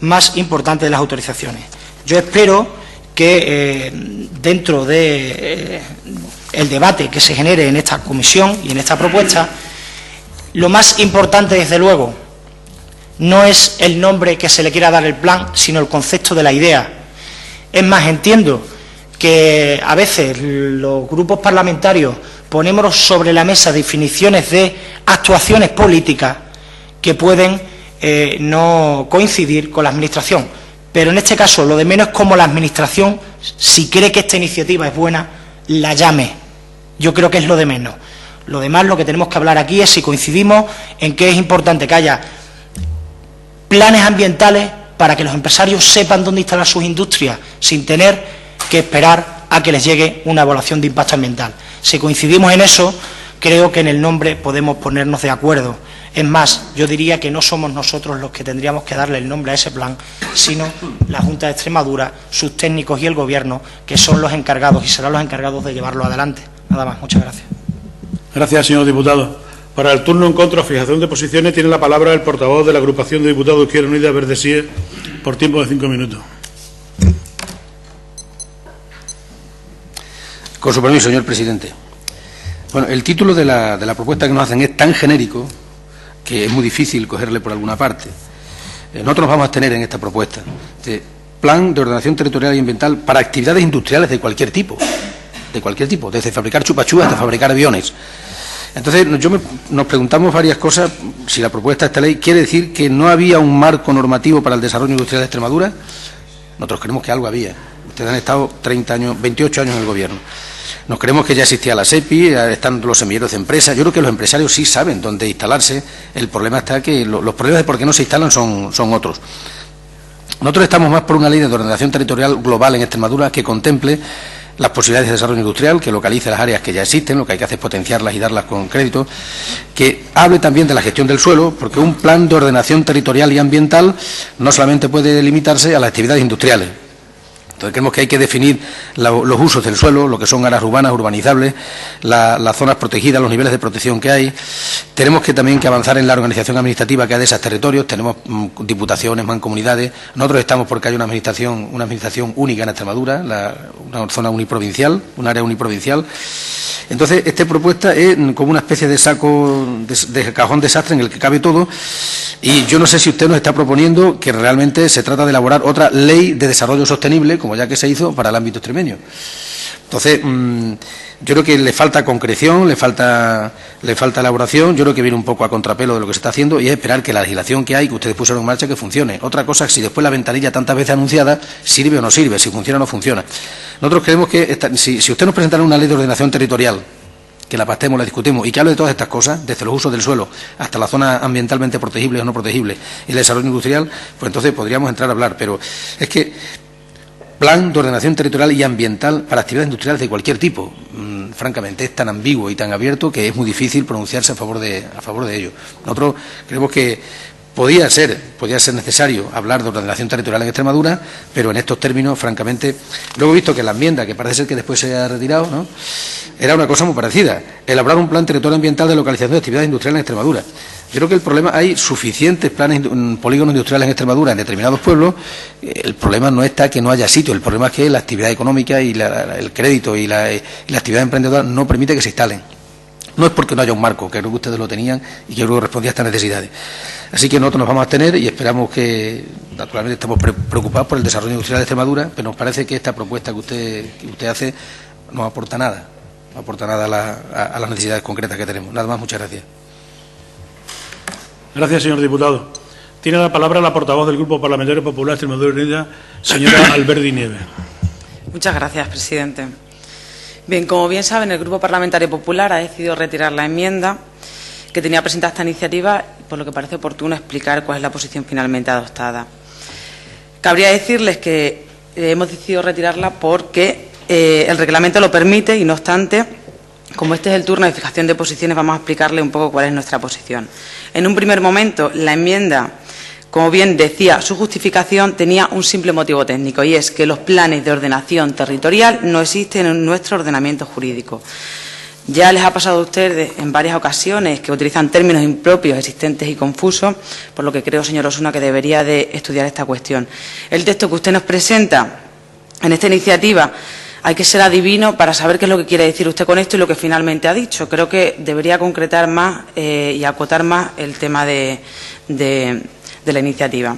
S6: más importante de las autorizaciones. Yo espero que dentro de el debate que se genere en esta comisión y en esta propuesta, lo más importante, desde luego, no es el nombre que se le quiera dar al plan, sino el concepto de la idea. Es más, entiendo que a veces los grupos parlamentarios ponemos sobre la mesa definiciones de actuaciones políticas que pueden no coincidir con la Administración. Pero en este caso lo de menos es como la Administración, si cree que esta iniciativa es buena, la llame. Yo creo que es lo de menos. Lo demás, lo que tenemos que hablar aquí es si coincidimos en que es importante que haya planes ambientales para que los empresarios sepan dónde instalar sus industrias sin tener que esperar a que les llegue una evaluación de impacto ambiental. Si coincidimos en eso, creo que en el nombre podemos ponernos de acuerdo. Es más, yo diría que no somos nosotros los que tendríamos que darle el nombre a ese plan, sino la Junta de Extremadura, sus técnicos y el Gobierno, que son los encargados y serán los encargados de llevarlo adelante. Nada más. Muchas gracias.
S1: Gracias, señor diputado. Para el turno en contra o fijación de posiciones tiene la palabra el portavoz de la agrupación de diputados de Izquierda Unida Verde Sie por tiempo de 5 minutos.
S7: Con su permiso, señor presidente. Bueno, el título de la propuesta que nos hacen es tan genérico que es muy difícil cogerle por alguna parte. Nosotros nos vamos a abstener en esta propuesta. Plan de ordenación territorial y ambiental para actividades industriales de cualquier tipo, desde fabricar chupachús hasta fabricar aviones. Entonces, nos preguntamos varias cosas. Si la propuesta de esta ley quiere decir que no había un marco normativo para el desarrollo industrial de Extremadura. Nosotros creemos que algo había. Ustedes han estado 28 años en el Gobierno. Nos creemos que ya existía la SEPI, están los semilleros de empresas. Yo creo que los empresarios sí saben dónde instalarse. El problema está que los problemas de por qué no se instalan son otros. Nosotros estamos más por una ley de ordenación territorial global en Extremadura que contemple las posibilidades de desarrollo industrial, que localice las áreas que ya existen, lo que hay que hacer es potenciarlas y darlas con crédito, que hable también de la gestión del suelo, porque un plan de ordenación territorial y ambiental no solamente puede limitarse a las actividades industriales. Entonces creemos que hay que definir los usos del suelo, lo que son áreas urbanas, urbanizables, las zonas protegidas, los niveles de protección que hay. Tenemos que también que avanzar en la organización administrativa que hay de esos territorios. Tenemos diputaciones, mancomunidades. Nosotros estamos porque hay una administración única en Extremadura, una zona uniprovincial, un área uniprovincial. Entonces, esta propuesta es como una especie de saco, de cajón desastre en el que cabe todo. Y yo no sé si usted nos está proponiendo que realmente se trata de elaborar otra ley de desarrollo sostenible, como ya que se hizo para el ámbito extremeño. Entonces, yo creo que le falta concreción, le falta elaboración. Yo creo que viene un poco a contrapelo de lo que se está haciendo y es esperar que la legislación que hay, que ustedes pusieron en marcha, que funcione. Otra cosa es si después la ventanilla tantas veces anunciada sirve o no sirve, si funciona o no funciona. Nosotros creemos que si usted nos presentara una ley de ordenación territorial, que la pactemos, la discutimos y que hable de todas estas cosas, desde los usos del suelo hasta la zona ambientalmente protegible o no protegible y el desarrollo industrial, pues entonces podríamos entrar a hablar. Pero es que plan de ordenación territorial y ambiental para actividades industriales de cualquier tipo, francamente, es tan ambiguo y tan abierto que es muy difícil pronunciarse a favor de ello. Nosotros creemos que podía ser necesario hablar de ordenación territorial en Extremadura, pero en estos términos, francamente, luego he visto que la enmienda, que parece ser que después se ha retirado, ¿no?, era una cosa muy parecida, elaborar un plan territorial ambiental de localización de actividades industriales en Extremadura. Yo creo que el problema, hay suficientes polígonos industriales en Extremadura, en determinados pueblos. El problema no está que no haya sitio, el problema es que la actividad económica y el crédito y la actividad emprendedora no permite que se instalen. No es porque no haya un marco, que creo que ustedes lo tenían y que creo que respondía a estas necesidades. Así que nosotros nos vamos a abstener y esperamos que, naturalmente, estamos preocupados por el desarrollo industrial de Extremadura, pero nos parece que esta propuesta que usted hace no aporta nada, a las necesidades concretas que tenemos. Nada más, muchas gracias.
S1: Gracias, señor diputado. Tiene la palabra la portavoz del Grupo Parlamentario Popular Extremadura Unida, señora Alberdi Nieves.
S8: Muchas gracias, presidente. Bien, como bien saben, el Grupo Parlamentario Popular ha decidido retirar la enmienda que tenía presentada esta iniciativa, por lo que parece oportuno explicar cuál es la posición finalmente adoptada. Cabría decirles que hemos decidido retirarla porque el reglamento lo permite y, no obstante, como este es el turno de fijación de posiciones, vamos a explicarle un poco cuál es nuestra posición. En un primer momento, la enmienda, como bien decía su justificación, tenía un simple motivo técnico, y es que los planes de ordenación territorial no existen en nuestro ordenamiento jurídico. Ya les ha pasado a ustedes en varias ocasiones que utilizan términos impropios, existentes y confusos, por lo que creo, señor Osuna, que debería de estudiar esta cuestión. El texto que usted nos presenta en esta iniciativa, hay que ser adivino para saber qué es lo que quiere decir usted con esto y lo que finalmente ha dicho. Creo que debería concretar más y acotar más el tema de la iniciativa.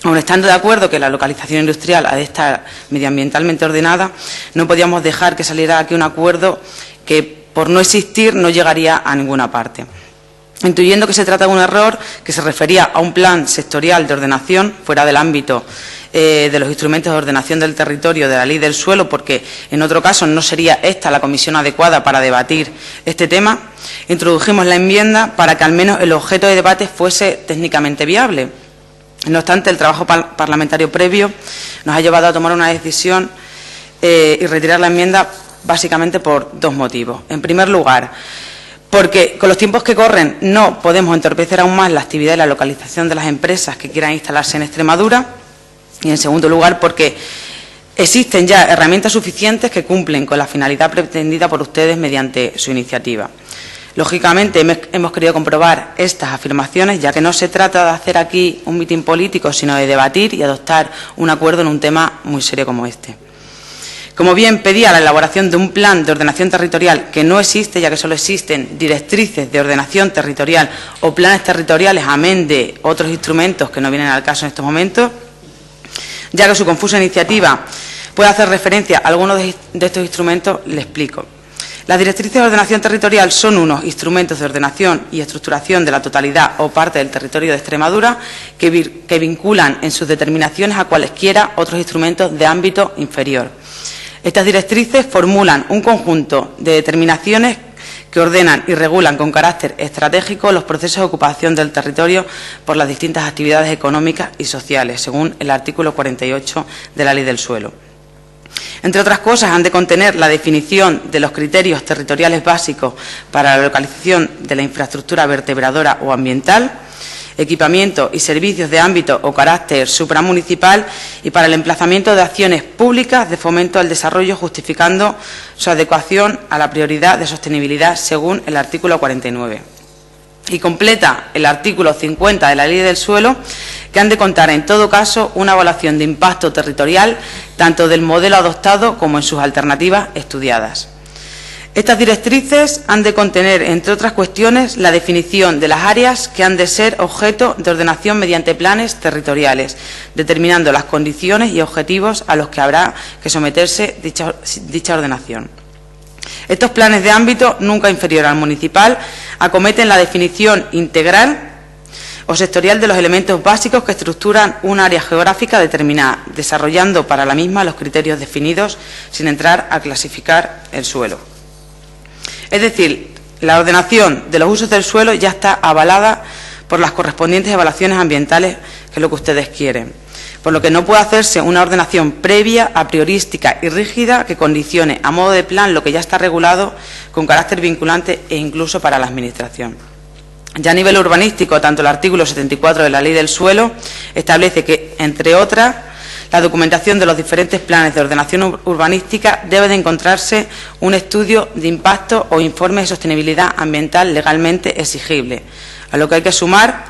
S8: Aun estando de acuerdo que la localización industrial ha de estar medioambientalmente ordenada, no podíamos dejar que saliera aquí un acuerdo que, por no existir, no llegaría a ninguna parte. intuyendo que se trata de un error que se refería a un plan sectorial de ordenación fuera del ámbito de los instrumentos de ordenación del territorio de la Ley del Suelo, porque en otro caso no sería esta la comisión adecuada para debatir este tema, introdujimos la enmienda para que al menos el objeto de debate fuese técnicamente viable. No obstante, el trabajo parlamentario previo nos ha llevado a tomar una decisión y retirar la enmienda básicamente por dos motivos. En primer lugar, porque con los tiempos que corren no podemos entorpecer aún más la actividad y la localización de las empresas que quieran instalarse en Extremadura. Y, en segundo lugar, porque existen ya herramientas suficientes que cumplen con la finalidad pretendida por ustedes mediante su iniciativa. Lógicamente, hemos querido comprobar estas afirmaciones, ya que no se trata de hacer aquí un mitin político, sino de debatir y adoptar un acuerdo en un tema muy serio como este. Como bien pedía la elaboración de un plan de ordenación territorial que no existe, ya que solo existen directrices de ordenación territorial o planes territoriales, amén de otros instrumentos que no vienen al caso en estos momentos, ya que su confusa iniciativa puede hacer referencia a algunos de estos instrumentos, le explico. Las directrices de ordenación territorial son unos instrumentos de ordenación y estructuración de la totalidad o parte del territorio de Extremadura que vinculan en sus determinaciones a cualesquiera otros instrumentos de ámbito inferior. Estas directrices formulan un conjunto de determinaciones que ordenan y regulan con carácter estratégico los procesos de ocupación del territorio por las distintas actividades económicas y sociales, según el artículo 48 de la Ley del Suelo. Entre otras cosas, han de contener la definición de los criterios territoriales básicos para la localización de la infraestructura vertebradora o ambiental, equipamiento y servicios de ámbito o carácter supramunicipal y para el emplazamiento de acciones públicas de fomento al desarrollo, justificando su adecuación a la prioridad de sostenibilidad según el artículo 49. Y completa el artículo 50 de la Ley del Suelo, que han de contar en todo caso una evaluación de impacto territorial tanto del modelo adoptado como en sus alternativas estudiadas. Estas directrices han de contener, entre otras cuestiones, la definición de las áreas que han de ser objeto de ordenación mediante planes territoriales, determinando las condiciones y objetivos a los que habrá que someterse dicha ordenación. Estos planes de ámbito, nunca inferior al municipal, acometen la definición integral o sectorial de los elementos básicos que estructuran un área geográfica determinada, desarrollando para la misma los criterios definidos sin entrar a clasificar el suelo. Es decir, la ordenación de los usos del suelo ya está avalada por las correspondientes evaluaciones ambientales, que es lo que ustedes quieren, por lo que no puede hacerse una ordenación previa, a priorística y rígida que condicione a modo de plan lo que ya está regulado con carácter vinculante e incluso para la Administración. Ya a nivel urbanístico, tanto el artículo 74 de la Ley del Suelo establece que, entre otras, la documentación de los diferentes planes de ordenación urbanística debe de encontrarse un estudio de impacto o informe de sostenibilidad ambiental legalmente exigible, a lo que hay que sumar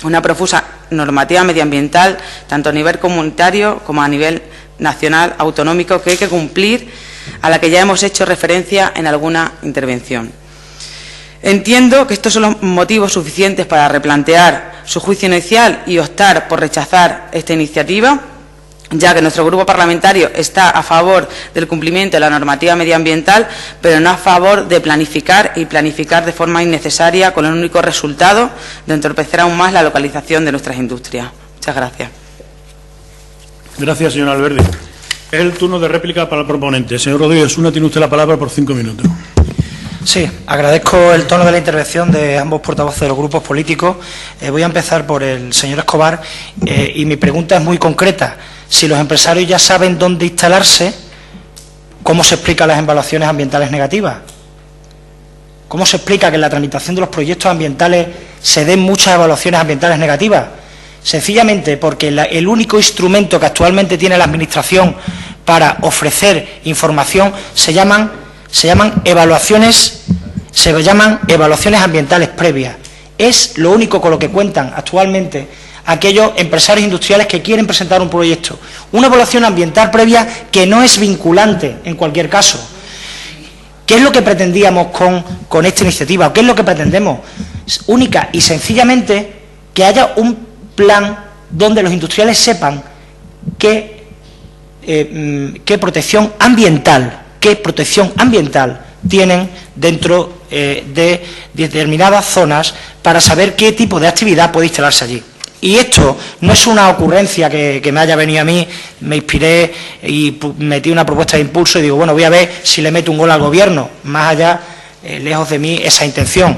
S8: una profusa normativa medioambiental, tanto a nivel comunitario como a nivel nacional, autonómico, que hay que cumplir, a la que ya hemos hecho referencia en alguna intervención. Entiendo que estos son los motivos suficientes para replantear su juicio inicial y optar por rechazar esta iniciativa, ya que nuestro grupo parlamentario está a favor del cumplimiento de la normativa medioambiental, pero no a favor de planificar de forma innecesaria con el único resultado de entorpecer aún más la localización de nuestras industrias. Muchas gracias.
S1: Gracias, señor Alberdi. Es el turno de réplica para el proponente. Señor Rodríguez Osuna, tiene usted la palabra por 5 minutos.
S6: Sí, agradezco el tono de la intervención de ambos portavoces de los grupos políticos. Voy a empezar por el señor Escobar y mi pregunta es muy concreta. Si los empresarios ya saben dónde instalarse, ¿cómo se explican las evaluaciones ambientales negativas? ¿Cómo se explica que en la tramitación de los proyectos ambientales se den muchas evaluaciones ambientales negativas? Sencillamente porque el único instrumento que actualmente tiene la Administración para ofrecer información se llaman evaluaciones ambientales previas. Es lo único con lo que cuentan actualmente aquellos empresarios industriales que quieren presentar un proyecto. Una evaluación ambiental previa que no es vinculante en cualquier caso. ¿Qué es lo que pretendíamos con esta iniciativa? ¿Qué es lo que pretendemos? Única y sencillamente que haya un plan donde los industriales sepan qué protección ambiental tienen dentro de determinadas zonas para saber qué tipo de actividad puede instalarse allí. Y esto no es una ocurrencia que me haya venido a mí, me inspiré y metí una propuesta de impulso y digo, bueno, voy a ver si le meto un gol al Gobierno, más allá, lejos de mí, esa intención.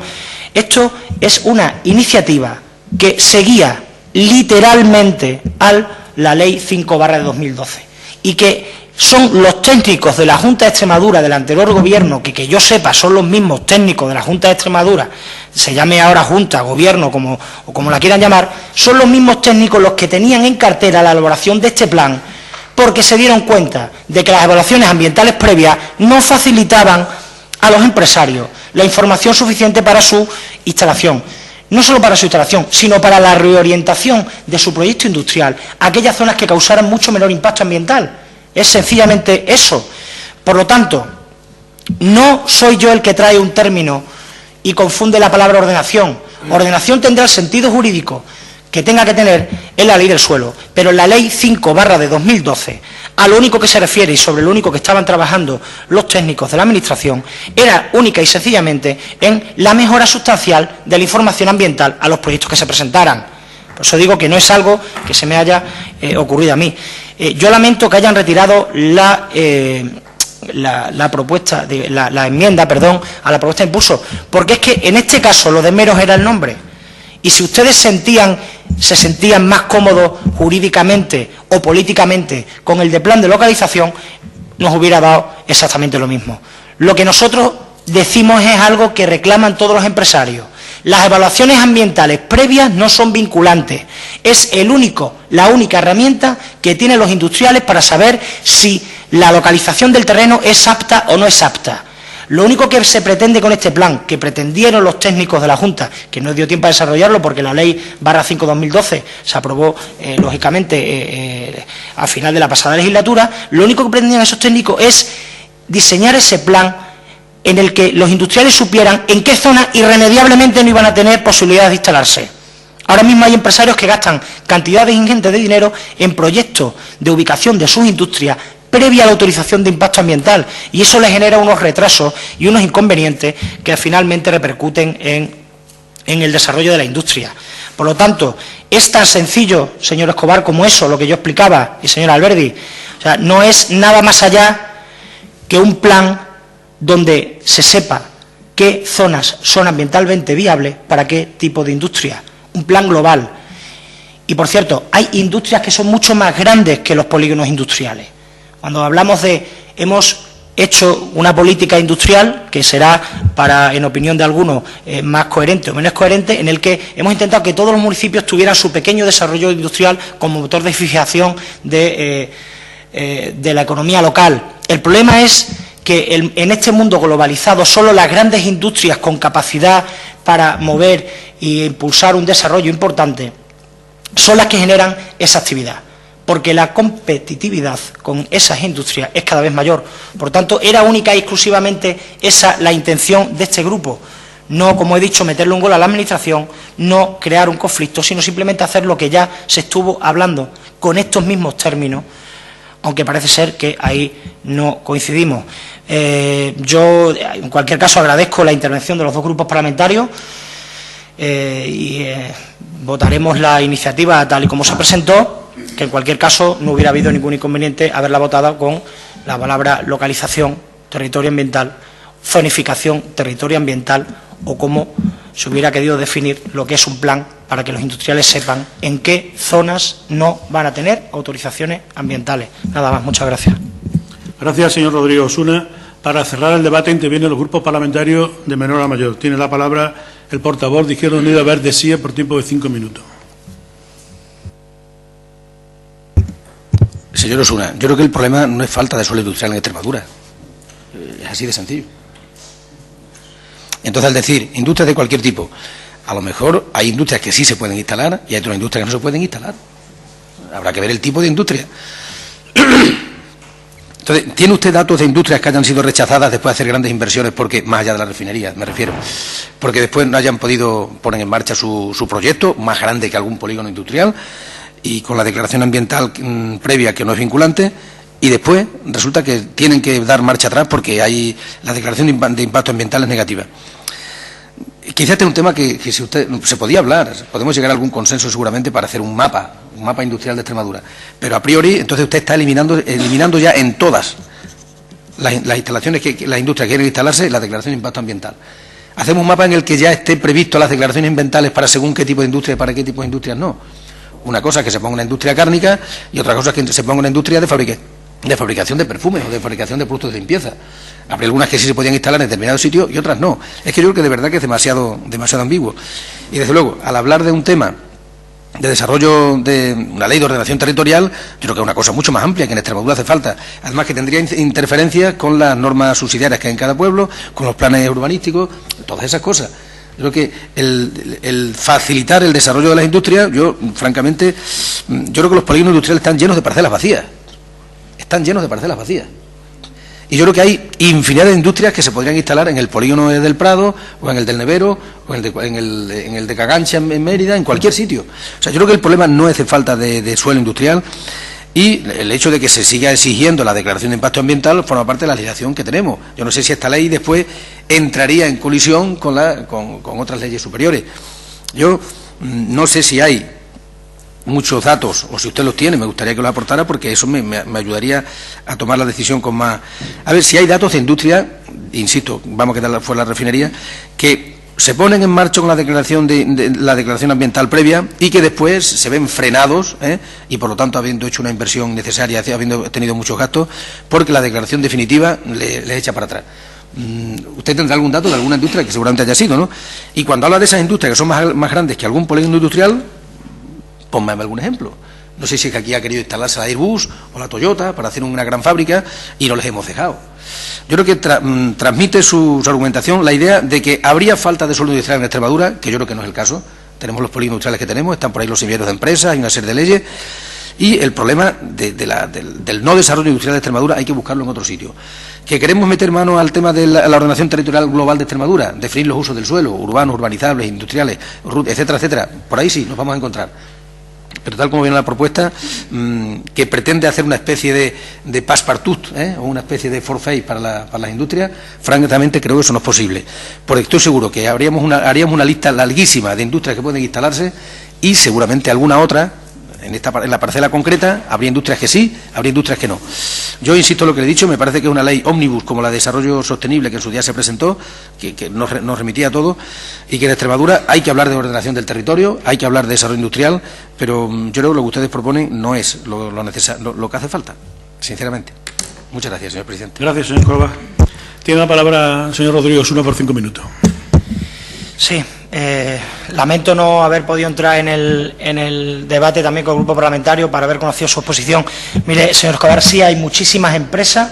S6: Esto es una iniciativa que seguía literalmente a la Ley 5/2012 y que son los técnicos de la Junta de Extremadura del anterior Gobierno, que yo sepa son los mismos técnicos de la Junta de Extremadura, se llame ahora Junta, Gobierno o como la quieran llamar, son los mismos técnicos los que tenían en cartera la elaboración de este plan, porque se dieron cuenta de que las evaluaciones ambientales previas no facilitaban a los empresarios la información suficiente para su instalación. No solo para su instalación, sino para la reorientación de su proyecto industrial a aquellas zonas que causaran mucho menor impacto ambiental. Es sencillamente eso. Por lo tanto, no soy yo el que trae un término y confunde la palabra ordenación. Ordenación tendrá el sentido jurídico que tenga que tener en la ley del suelo, pero en la ley 5/2012, a lo único que se refiere y sobre lo único que estaban trabajando los técnicos de la Administración, era única y sencillamente en la mejora sustancial de la información ambiental a los proyectos que se presentaran. Por eso digo que no es algo que se me haya ocurrido a mí. Yo lamento que hayan retirado la enmienda, a la propuesta de impulso, porque es que en este caso lo de meros era el nombre. Y si ustedes se sentían más cómodos jurídicamente o políticamente con el de plan de localización, nos hubiera dado exactamente lo mismo. Lo que nosotros decimos es algo que reclaman todos los empresarios. Las evaluaciones ambientales previas no son vinculantes. Es la única herramienta que tienen los industriales para saber si la localización del terreno es apta o no es apta. Lo único que se pretende con este plan, que pretendieron los técnicos de la Junta, que no dio tiempo a desarrollarlo porque la ley /5/2012 se aprobó, lógicamente, al final de la pasada legislatura, lo único que pretendían esos técnicos es diseñar ese plan en el que los industriales supieran en qué zona irremediablemente no iban a tener posibilidades de instalarse. Ahora mismo hay empresarios que gastan cantidades ingentes de dinero en proyectos de ubicación de sus industrias previa a la autorización de impacto ambiental, y eso les genera unos retrasos y unos inconvenientes que finalmente repercuten en el desarrollo de la industria. Por lo tanto, es tan sencillo, señor Escobar, como eso, lo que yo explicaba, y señor Alberdi. O sea, no es nada más allá que un plan donde se sepa qué zonas son ambientalmente viables para qué tipo de industria. Un plan global. Y, por cierto, hay industrias que son mucho más grandes que los polígonos industriales. Cuando hablamos de hemos hecho una política industrial que será, en opinión de algunos, más coherente o menos coherente, en el que hemos intentado que todos los municipios tuvieran su pequeño desarrollo industrial como motor de fijación de la economía local. El problema es que en este mundo globalizado solo las grandes industrias con capacidad para mover e impulsar un desarrollo importante son las que generan esa actividad, porque la competitividad con esas industrias es cada vez mayor. Por tanto, era única y exclusivamente esa la intención de este grupo. No, como he dicho, meterle un gol a la Administración, no crear un conflicto, sino simplemente hacer lo que ya se estuvo hablando con estos mismos términos, aunque parece ser que ahí no coincidimos. Yo, en cualquier caso, agradezco la intervención de los dos grupos parlamentarios y votaremos la iniciativa tal y como se presentó, que en cualquier caso no hubiera habido ningún inconveniente haberla votada con la palabra localización, territorio ambiental, zonificación, territorio ambiental, o como se hubiera querido definir lo que es un plan para que los industriales sepan en qué zonas no van a tener autorizaciones ambientales. Nada más, muchas gracias.
S1: Gracias, señor Rodríguez Osuna. Para cerrar el debate intervienen los grupos parlamentarios de menor a mayor. Tiene la palabra el portavoz de Izquierda Unida, Verde Sí, por tiempo de 5 minutos.
S7: Señor Osuna, yo creo que el problema no es falta de suelo industrial en Extremadura. Es así de sencillo. Entonces, al decir industrias de cualquier tipo, a lo mejor hay industrias que sí se pueden instalar y hay otras industrias que no se pueden instalar. Habrá que ver el tipo de industria. Entonces, ¿tiene usted datos de industrias que hayan sido rechazadas después de hacer grandes inversiones porque, más allá de la refinería, me refiero, porque después no hayan podido poner en marcha su proyecto, más grande que algún polígono industrial, y con la declaración ambiental previa que no es vinculante, y después resulta que tienen que dar marcha atrás porque hay la declaración de impacto ambiental es negativa. Quizás este es un tema que si usted se podía hablar, podemos llegar a algún consenso seguramente para hacer un mapa industrial de Extremadura, pero a priori entonces usted está eliminando ya en todas las instalaciones que las industrias quieren instalarse la declaración de impacto ambiental. Hacemos un mapa en el que ya esté previsto las declaraciones ambientales para según qué tipo de industria y para qué tipo de industrias no. Una cosa es que se ponga una industria cárnica y otra cosa es que se ponga una industria de fabricación de perfumes o de fabricación de productos de limpieza. Habría algunas que sí se podían instalar en determinados sitios y otras no. Es que yo creo que de verdad que es demasiado ambiguo. Y desde luego, al hablar de un tema de desarrollo de una ley de ordenación territorial, yo creo que es una cosa mucho más amplia que en Extremadura hace falta. Además que tendría interferencias con las normas subsidiarias que hay en cada pueblo, con los planes urbanísticos, todas esas cosas. Yo creo que el facilitar el desarrollo de las industrias, yo francamente, yo creo que los polígonos industriales están llenos de parcelas vacías. Están llenos de parcelas vacías. Y yo creo que hay infinidad de industrias que se podrían instalar en el polígono del Prado, o en el del Nevero, o en el de Cagancha en Mérida, en cualquier sitio. O sea, yo creo que el problema no es de falta de suelo industrial, y el hecho de que se siga exigiendo la declaración de impacto ambiental forma parte de la legislación que tenemos. Yo no sé si esta ley después entraría en colisión con otras leyes superiores. Yo no sé si hay muchos datos, o si usted los tiene, me gustaría que los aportara, porque eso me ayudaría a tomar la decisión con más... A ver, si hay datos de industria, insisto, vamos a quedar fuera de la refinería, que se ponen en marcha con la declaración la declaración ambiental previa y que después se ven frenados, y por lo tanto habiendo hecho una inversión necesaria, habiendo tenido muchos gastos, porque la declaración definitiva le echa para atrás. Usted tendrá algún dato de alguna industria que seguramente haya sido, ¿no? Y cuando habla de esas industrias que son más grandes que algún polígono industrial, póngame algún ejemplo. No sé si es que aquí ha querido instalarse la Airbus o la Toyota para hacer una gran fábrica y no les hemos dejado. Yo creo que transmite su argumentación la idea de que habría falta de suelo industrial en Extremadura, que yo creo que no es el caso. Tenemos los polígonos industriales que tenemos, están por ahí los semilleros de empresas, hay una serie de leyes, y el problema del no desarrollo industrial de Extremadura hay que buscarlo en otro sitio. Que queremos meter mano al tema de la ordenación territorial global de Extremadura, definir los usos del suelo, urbanos, urbanizables, industriales, etcétera, etcétera, por ahí sí nos vamos a encontrar. Pero tal como viene la propuesta, que pretende hacer una especie de passepartout, o una especie de forfait para las industrias, francamente creo que eso no es posible. Porque estoy seguro que haríamos una lista larguísima de industrias que pueden instalarse y seguramente alguna otra, en la parcela concreta, habría industrias que sí, habría industrias que no. Yo insisto en lo que le he dicho, me parece que es una ley ómnibus como la de desarrollo sostenible que en su día se presentó, que nos remitía a todo, y que en Extremadura hay que hablar de ordenación del territorio, hay que hablar de desarrollo industrial, pero yo creo que lo que ustedes proponen no es lo que hace falta, sinceramente. Muchas gracias, señor presidente.
S1: Gracias, señor Córdoba. Tiene la palabra el señor Rodrigo Osuna por 5 minutos.
S6: Sí, lamento no haber podido entrar en el debate también con el grupo parlamentario para haber conocido su exposición. Mire, señor Escobar, sí hay muchísimas empresas,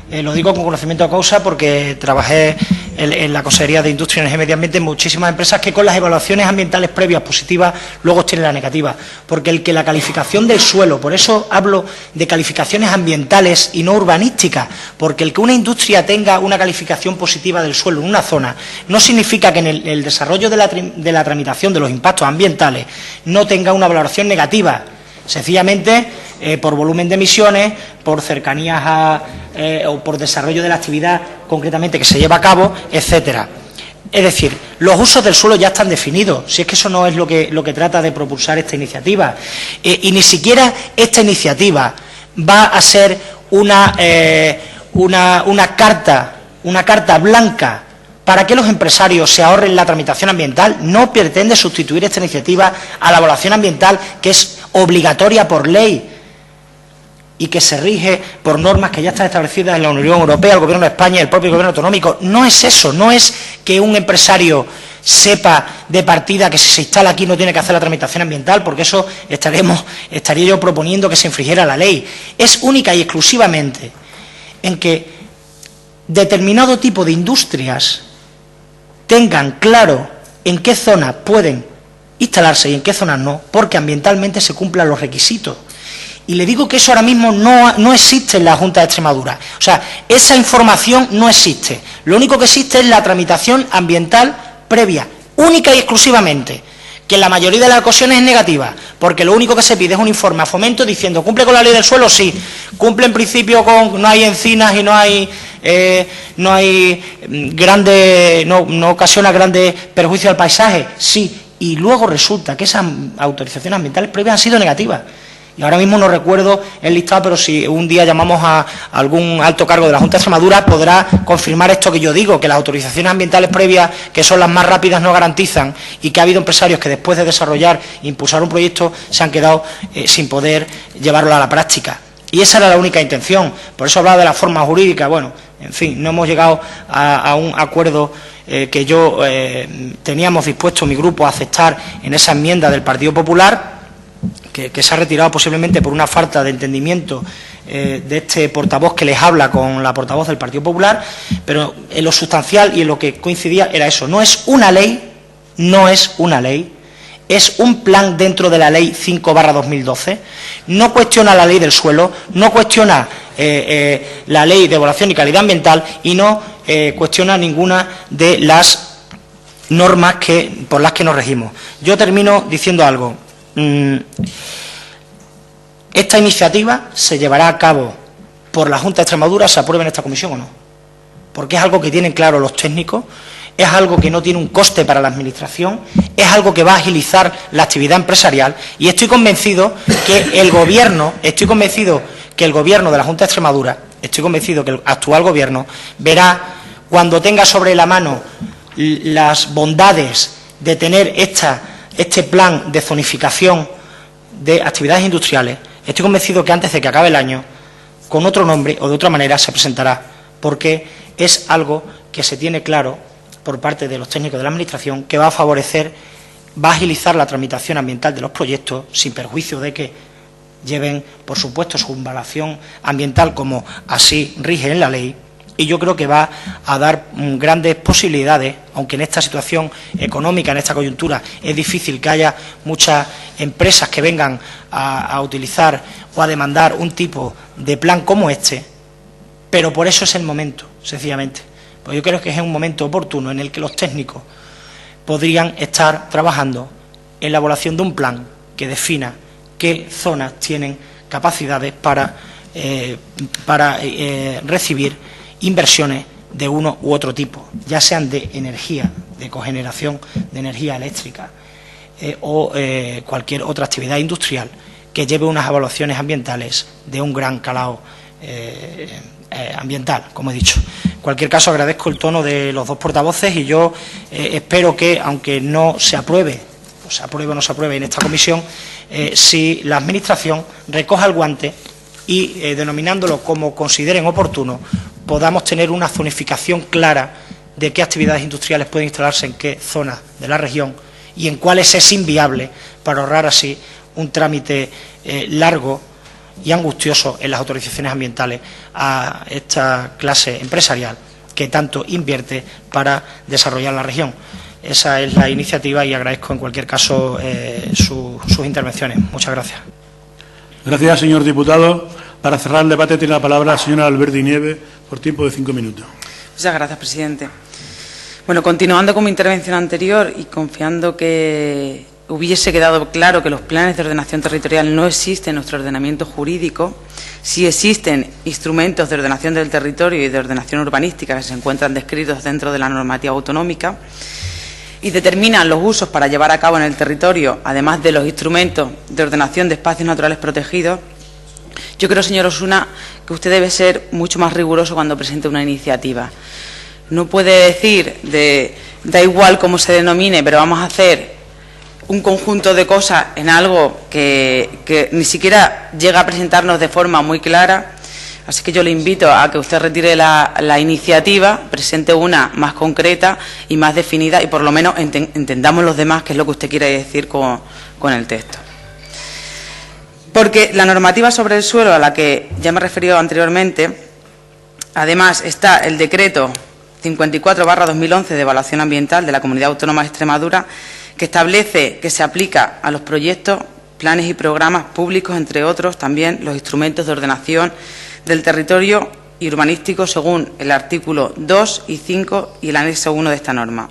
S6: lo digo con conocimiento de causa porque trabajé en la Consejería de Industria, Energía y Medio Ambiente, muchísimas empresas que con las evaluaciones ambientales previas positivas luego tienen la negativa, porque el que la calificación del suelo, por eso hablo de calificaciones ambientales y no urbanísticas, porque el que una industria tenga una calificación positiva del suelo en una zona no significa que en el desarrollo de la tramitación de los impactos ambientales no tenga una valoración negativa. Sencillamente, por volumen de emisiones, por cercanías o por desarrollo de la actividad concretamente que se lleva a cabo, etcétera. Es decir, los usos del suelo ya están definidos, si es que eso no es lo que trata de propulsar esta iniciativa. Y ni siquiera esta iniciativa va a ser una carta blanca para que los empresarios se ahorren la tramitación ambiental. No pretende sustituir esta iniciativa a la evaluación ambiental, que es obligatoria por ley y que se rige por normas que ya están establecidas en la Unión Europea, el Gobierno de España y el propio Gobierno autonómico. No es eso, no es que un empresario sepa de partida que si se instala aquí no tiene que hacer la tramitación ambiental, porque eso estaría yo proponiendo que se infringiera la ley. Es única y exclusivamente en que determinado tipo de industrias tengan claro en qué zonas pueden instalarse y en qué zonas no, porque ambientalmente se cumplan los requisitos. Y le digo que eso ahora mismo no existe en la Junta de Extremadura. O sea, esa información no existe. Lo único que existe es la tramitación ambiental previa, única y exclusivamente, que en la mayoría de las ocasiones es negativa, porque lo único que se pide es un informe a Fomento diciendo ¿cumple con la ley del suelo? Sí. ¿Cumple en principio con no hay encinas y no ocasiona grandes perjuicios al paisaje? Sí. Y luego resulta que esas autorizaciones ambientales previas han sido negativas. Y ahora mismo no recuerdo el listado, pero si un día llamamos a algún alto cargo de la Junta de Extremadura, podrá confirmar esto que yo digo, que las autorizaciones ambientales previas, que son las más rápidas, no garantizan, y que ha habido empresarios que después de desarrollar e impulsar un proyecto se han quedado sin poder llevarlo a la práctica. Y esa era la única intención. Por eso hablaba de la forma jurídica. Bueno, en fin, no hemos llegado a un acuerdo que yo teníamos dispuesto mi grupo a aceptar en esa enmienda del Partido Popular, que se ha retirado posiblemente por una falta de entendimiento de este portavoz que les habla con la portavoz del Partido Popular, pero en lo sustancial y en lo que coincidía era eso. No es una ley, es un plan dentro de la Ley 5/2012, no cuestiona la ley del suelo, no cuestiona la ley de evaluación y calidad ambiental y no cuestiona ninguna de las normas por las que nos regimos. Yo termino diciendo algo. ¿Esta iniciativa se llevará a cabo por la Junta de Extremadura, se apruebe en esta comisión o no? Porque es algo que tienen claro los técnicos, es algo que no tiene un coste para la Administración, es algo que va a agilizar la actividad empresarial y estoy convencido que el Gobierno de la Junta de Extremadura, estoy convencido que el actual Gobierno verá, cuando tenga sobre la mano las bondades de tener este plan de zonificación de actividades industriales, estoy convencido que antes de que acabe el año, con otro nombre o de otra manera se presentará, porque es algo que se tiene claro por parte de los técnicos de la Administración que va a favorecer, va a agilizar la tramitación ambiental de los proyectos sin perjuicio de que lleven, por supuesto, su evaluación ambiental como así rige en la ley. Y yo creo que va a dar grandes posibilidades, aunque en esta situación económica, en esta coyuntura, es difícil que haya muchas empresas que vengan a utilizar o a demandar un tipo de plan como este, pero por eso es el momento, sencillamente. Pues yo creo que es un momento oportuno en el que los técnicos podrían estar trabajando en la elaboración de un plan que defina qué zonas tienen capacidades para recibir inversiones de uno u otro tipo, ya sean de energía, de cogeneración de energía eléctrica o cualquier otra actividad industrial que lleve unas evaluaciones ambientales de un gran calado ambiental, como he dicho. En cualquier caso, agradezco el tono de los dos portavoces y yo espero que, aunque no se apruebe, o se apruebe o no se apruebe en esta comisión, si la Administración recoja el guante y, denominándolo como consideren oportuno, podamos tener una zonificación clara de qué actividades industriales pueden instalarse en qué zonas de la región y en cuáles es inviable, para ahorrar así un trámite largo y angustioso en las autorizaciones ambientales a esta clase empresarial que tanto invierte para desarrollar la región. Esa es la iniciativa y agradezco en cualquier caso sus intervenciones. Muchas gracias.
S1: Gracias, señor diputado. Para cerrar el debate tiene la palabra la señora Alberdi Nieves por tiempo de 5 minutos.
S8: Muchas gracias, presidente. Bueno, continuando con mi intervención anterior y confiando que hubiese quedado claro que los planes de ordenación territorial no existen en nuestro ordenamiento jurídico, sí existen instrumentos de ordenación del territorio y de ordenación urbanística que se encuentran descritos dentro de la normativa autonómica y determinan los usos para llevar a cabo en el territorio, además de los instrumentos de ordenación de espacios naturales protegidos. Yo creo, señor Osuna, que usted debe ser mucho más riguroso cuando presente una iniciativa. No puede decir da igual cómo se denomine, pero vamos a hacer un conjunto de cosas en algo que ni siquiera llega a presentarnos de forma muy clara. Así que yo le invito a que usted retire la iniciativa, presente una más concreta y más definida y por lo menos entendamos los demás qué es lo que usted quiere decir con el texto. Porque la normativa sobre el suelo a la que ya me he referido anteriormente, además está el decreto 54/2011 de evaluación ambiental de la Comunidad Autónoma de Extremadura, que establece que se aplica a los proyectos, planes y programas públicos, entre otros, también los instrumentos de ordenación del territorio y urbanístico según el artículo 2 y 5 y el anexo 1 de esta norma.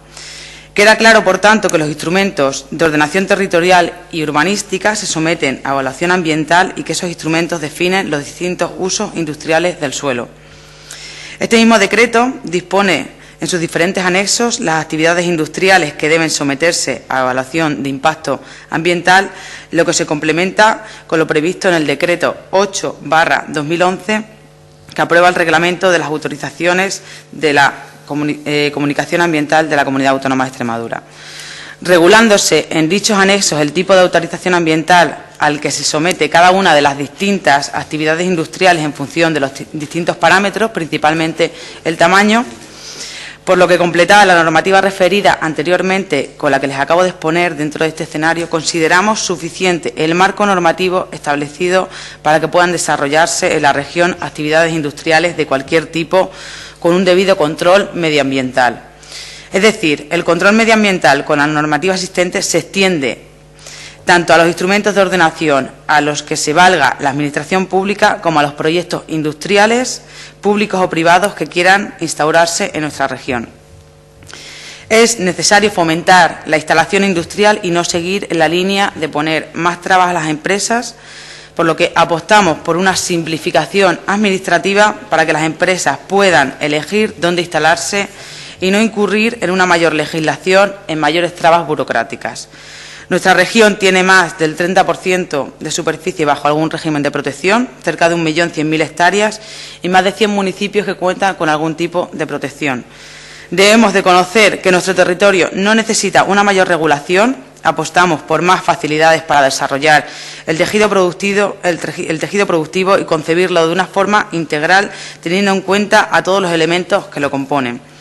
S8: Queda claro, por tanto, que los instrumentos de ordenación territorial y urbanística se someten a evaluación ambiental y que esos instrumentos definen los distintos usos industriales del suelo. Este mismo decreto dispone en sus diferentes anexos las actividades industriales que deben someterse a evaluación de impacto ambiental, lo que se complementa con lo previsto en el Decreto 8/2011, que aprueba el reglamento de las autorizaciones de la comunicación ambiental de la Comunidad Autónoma de Extremadura. Regulándose en dichos anexos el tipo de autorización ambiental al que se somete cada una de las distintas actividades industriales en función de los distintos parámetros, principalmente el tamaño, por lo que, completada la normativa referida anteriormente con la que les acabo de exponer dentro de este escenario, consideramos suficiente el marco normativo establecido para que puedan desarrollarse en la región actividades industriales de cualquier tipo con un debido control medioambiental. Es decir, el control medioambiental con la normativa existente se extiende tanto a los instrumentos de ordenación a los que se valga la Administración pública como a los proyectos industriales, públicos o privados que quieran instaurarse en nuestra región. Es necesario fomentar la instalación industrial y no seguir en la línea de poner más trabas a las empresas, por lo que apostamos por una simplificación administrativa para que las empresas puedan elegir dónde instalarse y no incurrir en una mayor legislación, en mayores trabas burocráticas. Nuestra región tiene más del 30% de superficie bajo algún régimen de protección, cerca de 1.100.000 hectáreas y más de 100 municipios que cuentan con algún tipo de protección. Debemos de conocer que nuestro territorio no necesita una mayor regulación. Apostamos por más facilidades para desarrollar el tejido productivo y concebirlo de una forma integral, teniendo en cuenta a todos los elementos que lo componen.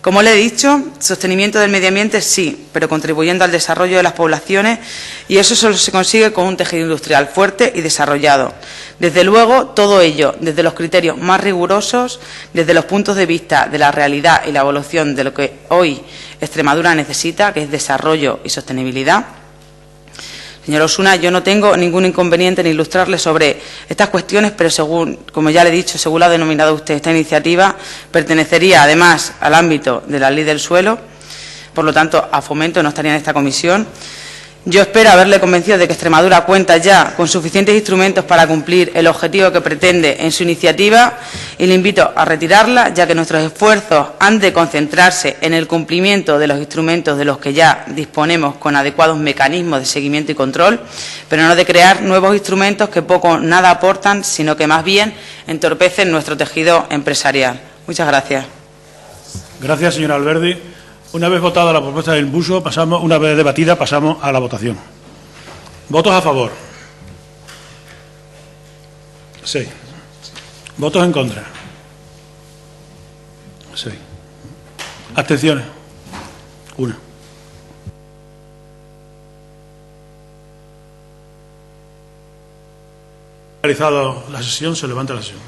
S8: Como le he dicho, sostenimiento del medio ambiente sí, pero contribuyendo al desarrollo de las poblaciones, y eso solo se consigue con un tejido industrial fuerte y desarrollado. Desde luego, todo ello desde los criterios más rigurosos, desde los puntos de vista de la realidad y la evolución de lo que hoy Extremadura necesita, que es desarrollo y sostenibilidad. Señor Osuna, yo no tengo ningún inconveniente en ilustrarle sobre estas cuestiones, pero según, como ya le he dicho, según lo ha denominado usted, esta iniciativa pertenecería además al ámbito de la ley del suelo, por lo tanto, a Fomento no estaría en esta comisión. Yo espero haberle convencido de que Extremadura cuenta ya con suficientes instrumentos para cumplir el objetivo que pretende en su iniciativa y le invito a retirarla, ya que nuestros esfuerzos han de concentrarse en el cumplimiento de los instrumentos de los que ya disponemos con adecuados mecanismos de seguimiento y control, pero no de crear nuevos instrumentos que poco o nada aportan, sino que más bien entorpecen nuestro tejido empresarial. Muchas gracias.
S1: Gracias, señora Alberdi. Una vez votada la propuesta del impulso, una vez debatida, pasamos a la votación. ¿Votos a favor? 6. ¿Votos en contra? 6. ¿Abstenciones? 1. Finalizado la sesión, se levanta la sesión.